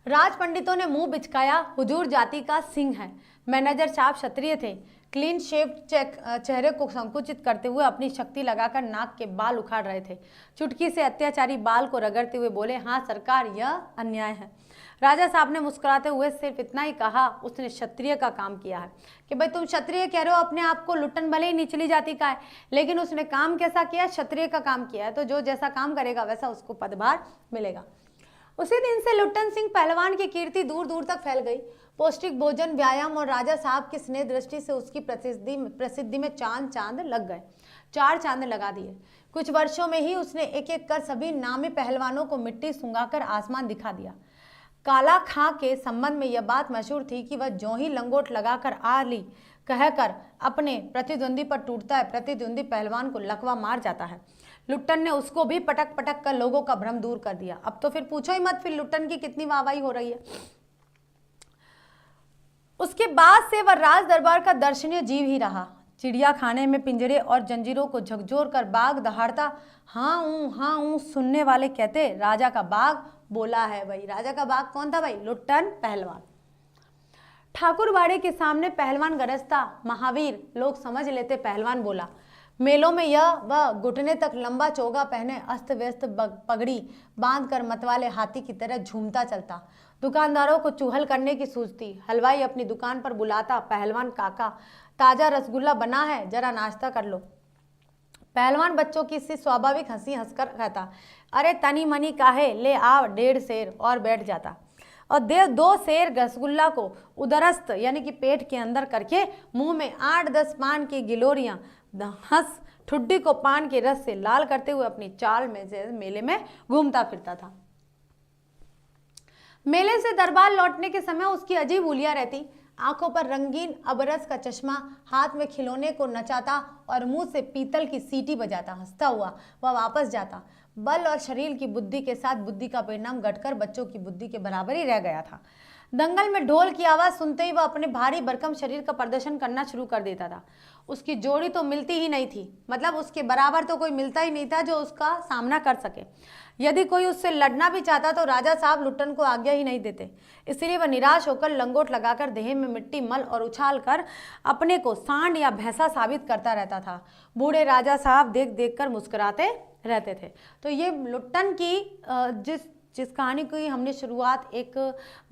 राज पंडितों ने मुंह बिचकाया, हुजूर जाति का सिंह है। मैनेजर साहब क्षत्रिय थे। क्लीन शेव चेहरे को संकुचित करते हुए अपनी शक्ति लगाकर नाक के बाल उखाड़ रहे थे। चुटकी से अत्याचारी बाल को रगड़ते हुए बोले, हाँ सरकार, यह अन्याय है। राजा साहब ने मुस्कुराते हुए सिर्फ इतना ही कहा, उसने क्षत्रिय का काम किया है। कि भाई तुम क्षत्रिय कह रहे हो अपने आप को, लुट्टन भले ही निचली जाति का है, लेकिन उसने काम कैसा किया? क्षत्रिय का काम किया है। तो जो जैसा काम करेगा वैसा उसको पदभार मिलेगा। उसी दिन से लुट्टन सिंह पहलवान की कीर्ति दूर दूर तक फैल गई। पौष्टिक भोजन, व्यायाम और राजा साहब की स्नेह दृष्टि से उसकी प्रसिद्धि में चांद लग गए। 4 चांद लगा दिए। कुछ वर्षों में ही उसने एक एक कर सभी नामी पहलवानों को मिट्टी सूंघाकर आसमान दिखा दिया। काला खां के संबंध में यह बात मशहूर थी कि वह ज्यों ही लंगोट लगाकर आ ली, कहकर अपने प्रतिद्वंदी पर टूटता है। प्रतिद्वंदी पहलवान को लकवा मार जाता है। लुट्टन ने उसको भी पटक पटक कर लोगों का भ्रम दूर कर दिया। अब तो फिर पूछो ही मत, फिर लुट्टन की कितनी वाहवाही हो रही है। उसके बाद से वह राज दरबार का दर्शनीय जीव ही रहा। चिड़िया खाने में पिंजरे और जंजीरों को झकझोर कर बाघ दहाड़ता, हाँ ऊं सुनने वाले कहते राजा का बाघ बोला है। भाई राजा का बाघ कौन था भाई? लुट्टन पहलवान। ठाकुरबाड़े के सामने पहलवान गरजता, महावीर लोग समझ लेते पहलवान बोला। मेलों में यह वह घुटने तक लंबा चोगा पहने अस्त व्यस्त पगड़ी बांधकर मतवाले हाथी की तरह झूमता चलता। दुकानदारों को चूहल करने की सूझती। हलवाई अपनी दुकान पर बुलाता, पहलवान काका ताजा रसगुल्ला बना है, जरा नाश्ता कर लो। पहलवान बच्चों की सी स्वाभाविक हंसी हंसकर कहता, अरे तनी मनी काहे, ले आ 1.5 सेर और बैठ जाता। और 2 सेर रसगुल्ला को उदरस्त यानी कि पेट के अंदर करके मुंह में 8-10 पान की गिलोरियां हंस ठुड्डी को पान के रस से लाल करते हुए अपनी चाल में से मेले में घूमता फिरता था। मेले से दरबार लौटने के समय उसकी अजीब हुलिया रहती। आंखों पर रंगीन अबरस का चश्मा, हाथ में खिलौने को नचाता और मुंह से पीतल की सीटी बजाता हंसता हुआ वह वापस जाता। बल और शरीर की बुद्धि के साथ बुद्धि का परिणाम घटकर बच्चों की बुद्धि के बराबर ही रह गया था। दंगल में ढोल की आवाज सुनते ही वह अपने भारी भरकम शरीर का प्रदर्शन करना शुरू कर देता था। उसकी जोड़ी तो मिलती ही नहीं थी, मतलब उसके बराबर तो कोई मिलता ही नहीं था जो उसका सामना कर सके। यदि कोई उससे लड़ना भी चाहता तो राजा साहब लुट्टन को आज्ञा ही नहीं देते। इसलिए वह निराश होकर लंगोट लगाकर देह में मिट्टी मल और उछाल कर अपने को सांड या भैंसा साबित करता रहता था। बूढ़े राजा साहब देख देख कर मुस्कुराते रहते थे। तो ये लुट्टन की जिस कहानी की हमने शुरुआत एक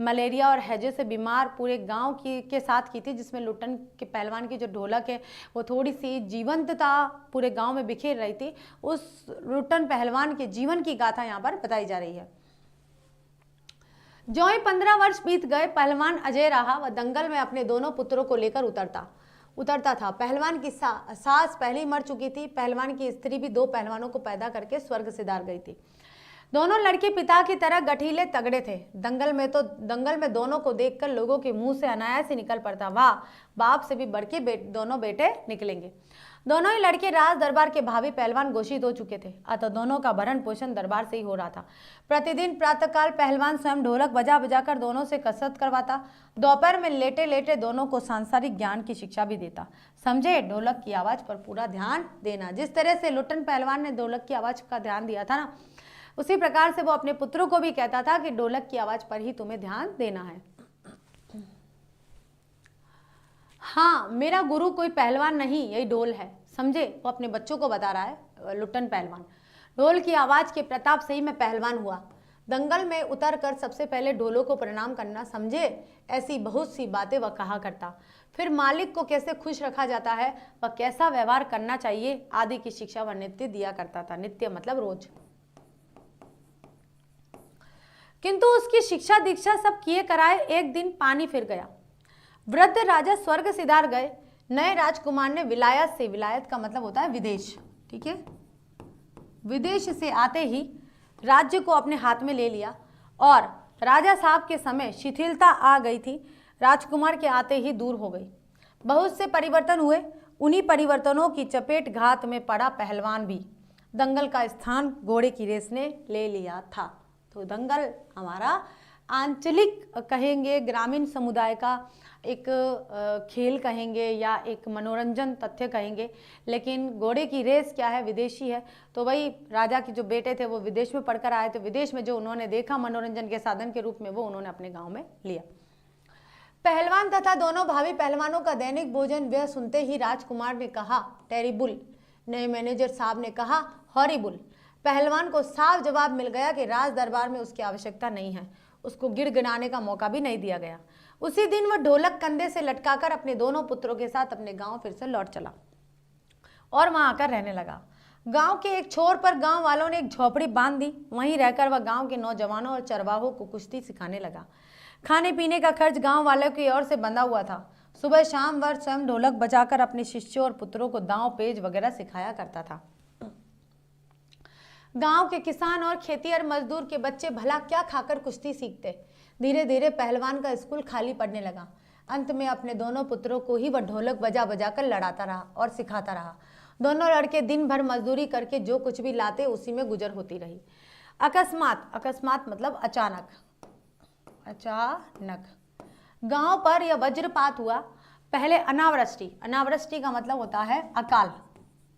मलेरिया और हैजे से बीमार पूरे गांव के साथ की थी, जिसमें लुट्टन के पहलवान की जो ढोलक है वो थोड़ी सी जीवंतता पूरे गांव में बिखेर रही थी, उस लुट्टन पहलवान के जीवन की गाथा यहाँ पर बताई जा रही है। जो ही 15 वर्ष बीत गए, पहलवान अजय रहा। वह दंगल में अपने दोनों पुत्रों को लेकर उतरता था। पहलवान की सास पहले ही मर चुकी थी। पहलवान की स्त्री भी 2 पहलवानों को पैदा करके स्वर्ग सिधार गई थी। दोनों लड़के पिता की तरह गठीले तगड़े थे। दंगल में दोनों को देखकर लोगों के मुंह से अनायास ही निकल पड़ता, वाह बाप से भी बढ़ के दोनों बेटे निकलेंगे। दोनों ही लड़के राज दरबार के भावी पहलवान घोषित हो चुके थे, अतः दोनों का भरण पोषण दरबार से ही हो रहा था। प्रतिदिन प्रातःकाल पहलवान स्वयं ढोलक बजा बजाकर दोनों से कसरत करवाता। दोपहर में लेटे लेटे दोनों को सांसारिक ज्ञान की शिक्षा भी देता। समझे, ढोलक की आवाज पर पूरा ध्यान देना। जिस तरह से लुट्टन पहलवान ने ढोलक की आवाज का ध्यान दिया था ना, उसी प्रकार से वो अपने पुत्रों को भी कहता था कि ढोलक की आवाज पर ही तुम्हें ध्यान देना है। हाँ, मेरा गुरु कोई पहलवान नहीं, यही ढोल है, समझे। वो अपने बच्चों को बता रहा है लुट्टन पहलवान। ढोल की आवाज के प्रताप से ही मैं पहलवान हुआ। दंगल में उतर कर सबसे पहले ढोलों को प्रणाम करना, समझे। ऐसी बहुत सी बातें वह कहा करता। फिर मालिक को कैसे खुश रखा जाता है, वह कैसा व्यवहार करना चाहिए आदि की शिक्षा वह नित्य दिया करता था। नित्य मतलब रोज। किंतु उसकी शिक्षा दीक्षा सब किए कराए एक दिन पानी फिर गया। वृद्ध राजा स्वर्ग सिधार गए। नए राजकुमार ने विलायत से, विलायत का मतलब होता है विदेश, ठीक है, विदेश से आते ही राज्य को अपने हाथ में ले लिया और राजा साहब के समय शिथिलता आ गई थी, राजकुमार के आते ही दूर हो गई। बहुत से परिवर्तन हुए। उन्हीं परिवर्तनों की चपेट घात में पड़ा पहलवान भी। दंगल का स्थान घोड़े की रेस ने ले लिया था। तो दंगल हमारा आंचलिक कहेंगे, ग्रामीण समुदाय का एक खेल कहेंगे या एक मनोरंजन तथ्य कहेंगे, लेकिन घोड़े की रेस क्या है, विदेशी है। तो वही राजा के जो बेटे थे वो विदेश में पढ़कर आए, तो विदेश में जो उन्होंने देखा मनोरंजन के साधन के रूप में, वो उन्होंने अपने गांव में लिया। पहलवान तथा दोनों भावी पहलवानों का दैनिक भोजन व्यय सुनते ही राजकुमार ने कहा, टेरिबुल। नए मैनेजर साहब ने कहा, हॉरिबुल। पहलवान को साफ जवाब मिल गया कि राज दरबार में उसकी आवश्यकता नहीं है। उसको गिड़गिड़ाने का मौका भी नहीं दिया गया। उसी दिन वह ढोलक कंधे से लटकाकर अपने दोनों पुत्रों के साथ अपने गांव फिर से लौट चला और वहां आकर रहने लगा। गांव के एक छोर पर गांव वालों ने एक झोपड़ी बांध दी। वहीं रहकर वह गांव के नौजवानों और चरवाहों को कुश्ती सिखाने लगा। खाने पीने का खर्च गांव वालों की ओर से बंधा हुआ था। सुबह शाम वह स्वयं ढोलक बजाकर अपने शिष्यों और पुत्रों को दांव पेज वगैरह सिखाया करता था। गांव के किसान और खेतिहर मजदूर के बच्चे भला क्या खाकर कुश्ती सीखते। धीरे धीरे पहलवान का स्कूल खाली पड़ने लगा। अंत में अपने दोनों पुत्रों को ही वह ढोलक बजा बजा कर लड़ाता रहा और सिखाता रहा। दोनों लड़के दिन भर मजदूरी करके जो कुछ भी लाते उसी में गुजर होती रही। अकस्मात, अकस्मात मतलब अचानक, अचानक गांव पर यह वज्रपात हुआ। पहले अनावृष्टि, अनावृष्टि का मतलब होता है अकाल,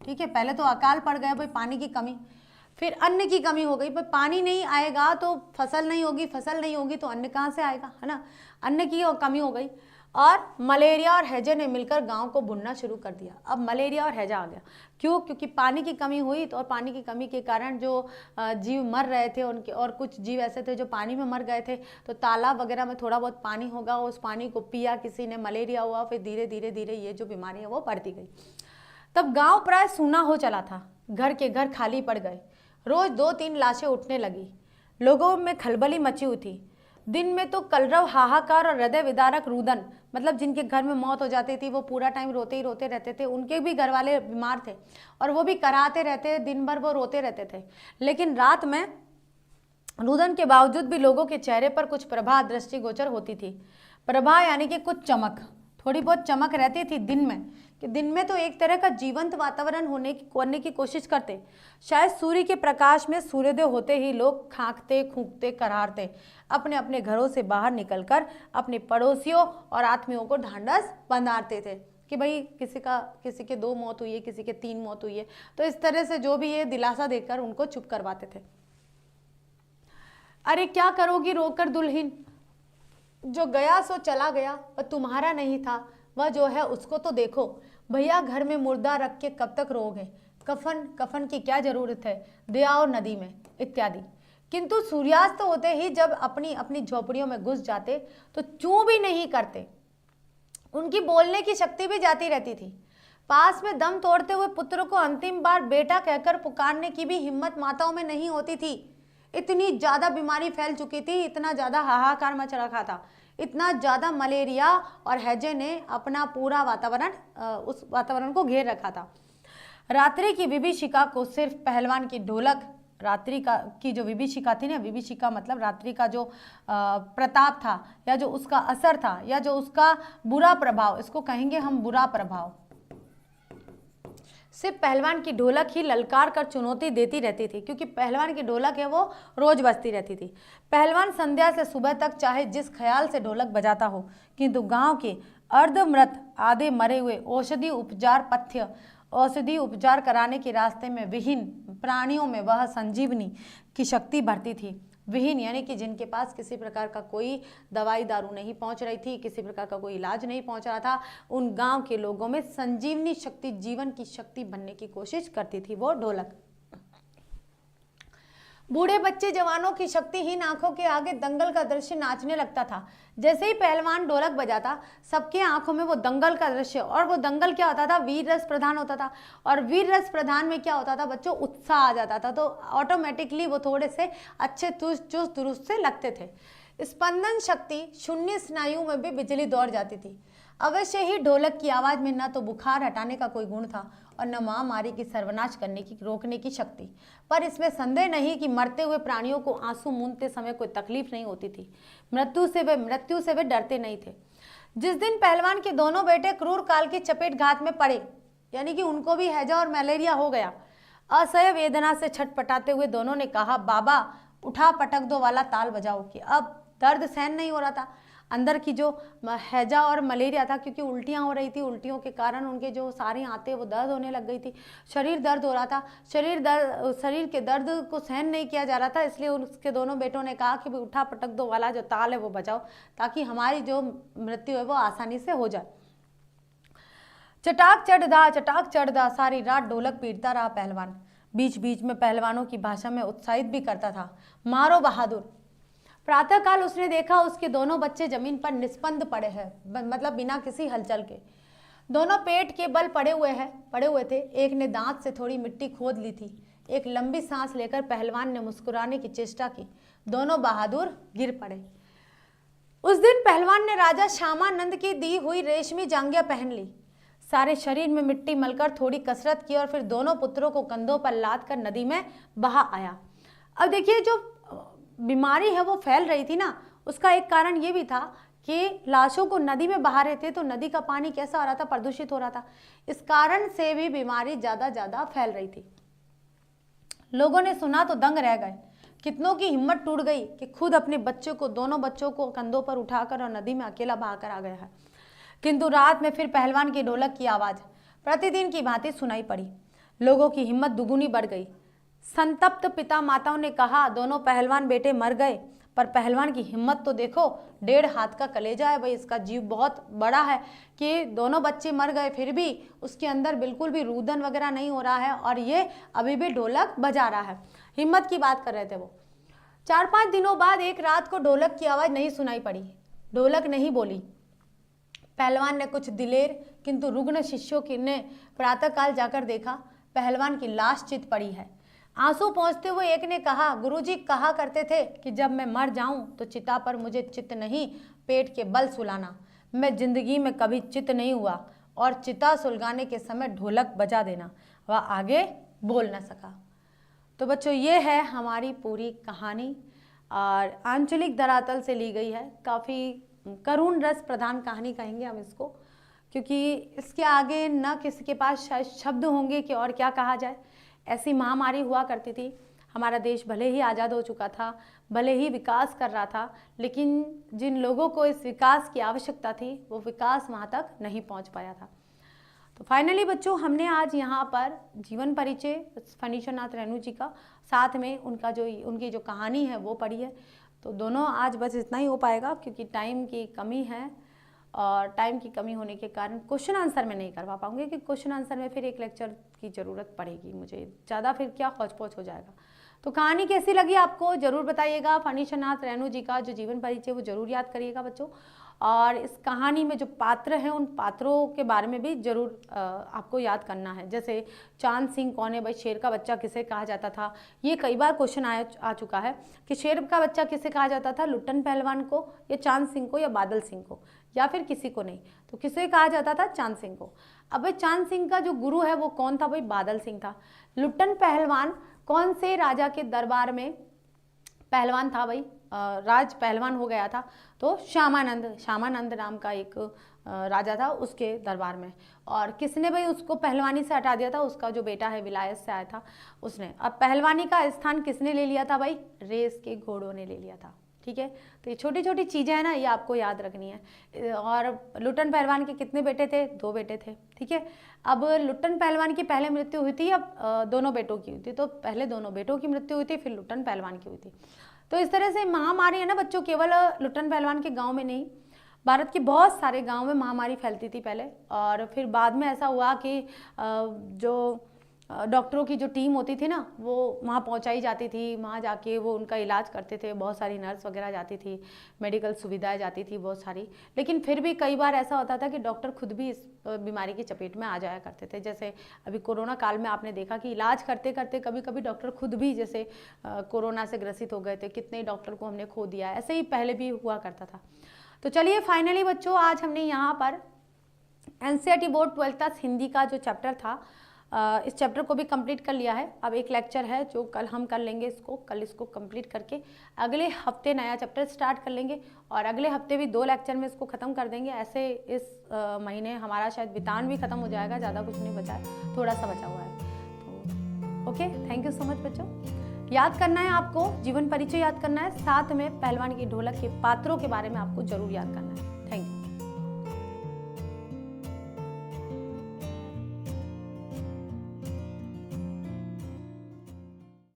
ठीक है। पहले तो अकाल पड़ गया भाई, पानी की कमी, फिर अन्न की कमी हो गई। भाई पानी नहीं आएगा तो फसल नहीं होगी, फसल नहीं होगी तो अन्न कहाँ से आएगा, है ना। अन्न की कमी हो गई और मलेरिया और हैजे ने मिलकर गांव को बुनना शुरू कर दिया। अब मलेरिया और हैजा आ गया, क्यों? क्योंकि पानी की कमी हुई तो, और पानी की कमी के कारण जो जीव मर रहे थे उनके, और कुछ जीव ऐसे थे जो पानी में मर गए थे, तो तालाब वगैरह में थोड़ा बहुत पानी होगा, उस पानी को पिया किसी ने, मलेरिया हुआ, फिर धीरे धीरे धीरे ये जो बीमारी है वो बढ़ती गई। तब गांव प्राय सूना हो चला था, घर के घर खाली पड़ गए। रोज 2-3 लाशें उठने लगी, लोगों में खलबली मची हुई थी। दिन में तो कलरव, हाहाकार और हृदय विदारक रुदन, मतलब जिनके घर में मौत हो जाती थी वो पूरा टाइम रोते ही रोते रहते थे। उनके भी घर वाले बीमार थे और वो भी कराते रहते, दिन भर वो रोते रहते थे। लेकिन रात में रुदन के बावजूद भी लोगों के चेहरे पर कुछ प्रभा दृष्टिगोचर होती थी। प्रभा यानी कि कुछ चमक, थोड़ी बहुत चमक रहती थी दिन में, कि दिन में तो एक तरह का जीवंत वातावरण करने की कोशिश करते। शायद सूर्य के प्रकाश में सूर्योदय होते ही लोग खांकते, खूंकते, करारते अपने अपने घरों से बाहर निकलकर अपने पड़ोसियों और आत्मियों को ढांढस बंधाते थे कि भाई किसी के 2 मौत हुई है, किसी के 3 मौत हुई है। तो इस तरह से जो भी ये दिलासा देकर उनको चुप करवाते थे। अरे क्या करोगी रोकर दुल्हन, जो गया सो चला गया, वह तुम्हारा नहीं था, वह जो है उसको तो देखो। भैया घर में मुर्दा रख के कब तक रोगे, कफन की क्या जरूरत है, दे आओ नदी में, इत्यादि। किंतु सूर्यास्त होते ही जब अपनी अपनी झोपड़ियों में घुस जाते तो चूं भी नहीं करते, उनकी बोलने की शक्ति भी जाती रहती थी। पास में दम तोड़ते हुए पुत्र को अंतिम बार बेटा कहकर पुकारने की भी हिम्मत माताओं में नहीं होती थी। इतनी ज्यादा बीमारी फैल चुकी थी, इतना ज्यादा हाहाकार मच रखा था, इतना ज्यादा मलेरिया और हैजे ने अपना पूरा वातावरण, उस वातावरण को घेर रखा था। रात्रि की विभीषिका को सिर्फ पहलवान की ढोलक, रात्रि की जो विभीषिका थी ना, विभीषिका मतलब रात्रि का जो प्रताप था, या जो उसका असर था, या जो उसका बुरा प्रभाव, इसको कहेंगे हम बुरा प्रभाव, सिर्फ पहलवान की ढोलक ही ललकार कर चुनौती देती रहती थी। क्योंकि पहलवान की ढोलक है वो रोज बजती रहती थी। पहलवान संध्या से सुबह तक चाहे जिस ख्याल से ढोलक बजाता हो, किंतु गांव के अर्धमृत, आधे मरे हुए औषधि उपचार कराने के रास्ते में विहीन प्राणियों में वह संजीवनी की शक्ति भरती थी। विहीन यानी कि जिनके पास किसी प्रकार का कोई दवाई दारू नहीं पहुंच रही थी, किसी प्रकार का कोई इलाज नहीं पहुंच रहा था, उन गांव के लोगों में संजीवनी शक्ति, जीवन की शक्ति बनने की कोशिश करती थी वो ढोलक। बूढ़े बच्चे जवानों की शक्तिहीन आंखों के आगे दंगल का दृश्य नाचने लगता था। जैसे ही पहलवान ढोलक बजाता, सबके आंखों में वो दंगल का दृश्य, और वो दंगल क्या होता था, वीर रस प्रधान होता था। और वीर रस प्रधान में क्या होता था बच्चों, उत्साह आ जाता था, तो ऑटोमेटिकली वो थोड़े से अच्छे चुस्त दुरुस्त से लगते थे। स्पंदन शक्ति शून्य स्नायु में भी बिजली दौड़ जाती थी। अवश्य ही ढोलक की आवाज में न तो बुखार हटाने का कोई गुण था और न महामारी की सर्वनाश करने की, रोकने की शक्ति। पर इसमें संदेह नहीं कि मरते हुए प्राणियों को आंसू मूंदते समय कोई तकलीफ नहीं होती थी। मृत्यु से वे डरते नहीं थे। जिस दिन पहलवान के दोनों बेटे क्रूर काल की चपेट घात में पड़े, यानी कि उनको भी हैजा और मलेरिया हो गया, असह्य वेदना से छटपटाते हुए दोनों ने कहा, बाबा उठा पटक दो वाला ताल बजाओ। कि अब दर्द सहन नहीं हो रहा था। अंदर की जो हैजा और मलेरिया था, क्योंकि उल्टियाँ हो रही थी, उल्टियों के कारण उनके जो सारी आंतें वो दर्द होने लग गई थी, शरीर दर्द हो रहा था, शरीर के दर्द को सहन नहीं किया जा रहा था। इसलिए उसके दोनों बेटों ने कहा कि भाई उठा पटक दो वाला जो ताल है वो बजाओ, ताकि हमारी जो मृत्यु है वो आसानी से हो जाए। चटाक चढ़ दा सारी रात ढोलक पीटता रहा पहलवान। बीच बीच में पहलवानों की भाषा में उत्साहित भी करता था, मारो बहादुर। प्रातःकाल उसने देखा उसके दोनों बच्चे जमीन पर निस्पंद पड़े हैं, मतलब बिना किसी हलचल के। दोनों पेट के बल पड़े हुए थे। एक ने दांत से थोड़ी मिट्टी खोद ली थी। एक लंबी सांस लेकर पहलवान ने मुस्कुराने की चेष्टा की। दोनों बहादुर गिर पड़े। उस दिन पहलवान ने राजा श्यामानंद की दी हुई रेशमी जांघिया पहन ली, सारे शरीर में मिट्टी मलकर थोड़ी कसरत की और फिर दोनों पुत्रों को कंधों पर लाद कर नदी में बहा आया। अब देखिए, जो बीमारी है वो फैल रही थी ना, उसका एक कारण ये भी था कि लाशों को नदी में बहा रहे थे तो नदी का पानी कैसा हो रहा था, प्रदूषित हो रहा था। इस कारण से भी बीमारी ज़्यादा फैल रही थी। लोगों ने सुना तो दंग रह गए। कितनों की हिम्मत टूट गई कि खुद अपने बच्चों को, दोनों बच्चों को कंधों पर उठाकर और नदी में अकेला बहाकर आ गया है। किंतु रात में फिर पहलवान की ढोलक की आवाज़ प्रतिदिन की भांति सुनाई पड़ी। लोगों की हिम्मत दुगुनी बढ़ गई। संतप्त पिता माताओं ने कहा, दोनों पहलवान बेटे मर गए, पर पहलवान की हिम्मत तो देखो, 1.5 हाथ का कलेजा है भाई, इसका जीव बहुत बड़ा है कि दोनों बच्चे मर गए फिर भी उसके अंदर बिल्कुल भी रुदन वगैरह नहीं हो रहा है और ये अभी भी ढोलक बजा रहा है। हिम्मत की बात कर रहे थे वो। 4-5 दिनों बाद एक रात को ढोलक की आवाज़ नहीं सुनाई पड़ी, ढोलक नहीं बोली। पहलवान ने कुछ दिलेर किंतु रुग्ण शिष्यों ने प्रातःकाल जाकर देखा, पहलवान की लाश चित पड़ी है। आंसू पहुँचते हुए एक ने कहा, गुरुजी कहा करते थे कि जब मैं मर जाऊं तो चिता पर मुझे चित नहीं, पेट के बल सुलाना। मैं जिंदगी में कभी चित नहीं हुआ और चिता सुलगाने के समय ढोलक बजा देना। वह आगे बोल न सका। तो बच्चों, ये है हमारी पूरी कहानी और आंचलिक धरातल से ली गई है। काफ़ी करुण रस प्रधान कहानी कहेंगे हम इसको, क्योंकि इसके आगे न किसी के पास शायद शब्द होंगे कि और क्या कहा जाए। ऐसी महामारी हुआ करती थी। हमारा देश भले ही आज़ाद हो चुका था, भले ही विकास कर रहा था, लेकिन जिन लोगों को इस विकास की आवश्यकता थी वो विकास वहाँ तक नहीं पहुँच पाया था। तो फाइनली बच्चों, हमने आज यहाँ पर जीवन परिचय फणीश्वरनाथ रेणु जी का, साथ में उनकी जो कहानी है वो पढ़ी है। तो दोनों आज बस इतना ही हो पाएगा क्योंकि टाइम की कमी है और टाइम की कमी होने के कारण क्वेश्चन आंसर में नहीं करवा पाऊंगी कि क्वेश्चन आंसर में फिर एक लेक्चर की ज़रूरत पड़ेगी मुझे, ज़्यादा फिर क्या हौच पौच हो जाएगा। तो कहानी कैसी लगी आपको ज़रूर बताइएगा। फणीश्वरनाथ रेणु जी का जो जीवन परिचय वो ज़रूर याद करिएगा बच्चों, और इस कहानी में जो पात्र हैं उन पात्रों के बारे में भी ज़रूर आपको याद करना है। जैसे चांद सिंह कौन है भाई, शेर का बच्चा किसे कहा जाता था, ये कई बार क्वेश्चन आ चुका है कि शेर का बच्चा किसे कहा जाता था, लुट्टन पहलवान को या चांद सिंह को या बादल सिंह को या फिर किसी को नहीं, तो किसे कहा जाता था, चांद सिंह को। अब भाई चांद सिंह का जो गुरु है वो कौन था भाई, बादल सिंह था। लुट्टन पहलवान कौन से राजा के दरबार में पहलवान था भाई, राज पहलवान हो गया था, तो श्यामानंद नाम का एक राजा था उसके दरबार में। और किसने भाई उसको पहलवानी से हटा दिया था, उसका जो बेटा है विलायत से आया था उसने। अब पहलवानी का स्थान किसने ले लिया था भाई, रेस के घोड़ों ने ले लिया था। ठीक है, तो ये छोटी छोटी चीज़ें हैं ना, ये आपको याद रखनी है। और लुट्टन पहलवान के कितने बेटे थे, 2 बेटे थे। ठीक है, अब लुट्टन पहलवान की पहले मृत्यु हुई थी, अब दोनों बेटों की हुई थी। तो पहले दोनों बेटों की मृत्यु हुई थी, फिर लुट्टन पहलवान की हुई थी। तो इस तरह से महामारी है ना बच्चों, केवल लुट्टन पहलवान के गाँव में नहीं, भारत के बहुत सारे गाँव में महामारी फैलती थी पहले। और फिर बाद में ऐसा हुआ कि जो डॉक्टरों की जो टीम होती थी ना वो वहाँ पहुँचाई जाती थी, वहाँ जाके वो उनका इलाज करते थे। बहुत सारी नर्स वगैरह जाती थी, मेडिकल सुविधाएं जाती थी बहुत सारी। लेकिन फिर भी कई बार ऐसा होता था कि डॉक्टर खुद भी इस बीमारी की चपेट में आ जाया करते थे। जैसे अभी कोरोना काल में आपने देखा कि इलाज करते करते कभी कभी डॉक्टर खुद भी जैसे कोरोना से ग्रसित हो गए थे, कितने डॉक्टर को हमने खो दिया। ऐसे ही पहले भी हुआ करता था। तो चलिए फाइनली बच्चों, आज हमने यहाँ पर NCERT board 12th class Hindi का जो चैप्टर था, इस चैप्टर को भी कंप्लीट कर लिया है। अब एक लेक्चर है जो कल हम कर लेंगे, कल इसको कंप्लीट करके अगले हफ्ते नया चैप्टर स्टार्ट कर लेंगे और अगले हफ्ते भी 2 लेक्चर में इसको ख़त्म कर देंगे। ऐसे इस महीने हमारा शायद वितान भी ख़त्म हो जाएगा, ज़्यादा कुछ नहीं बचा है, थोड़ा सा बचा हुआ है। तो okay, thank you so much बच्चों। याद करना है आपको, जीवन परिचय याद करना है, साथ में पहलवान की ढोलक के पात्रों के बारे में आपको ज़रूर याद करना है। Thank you.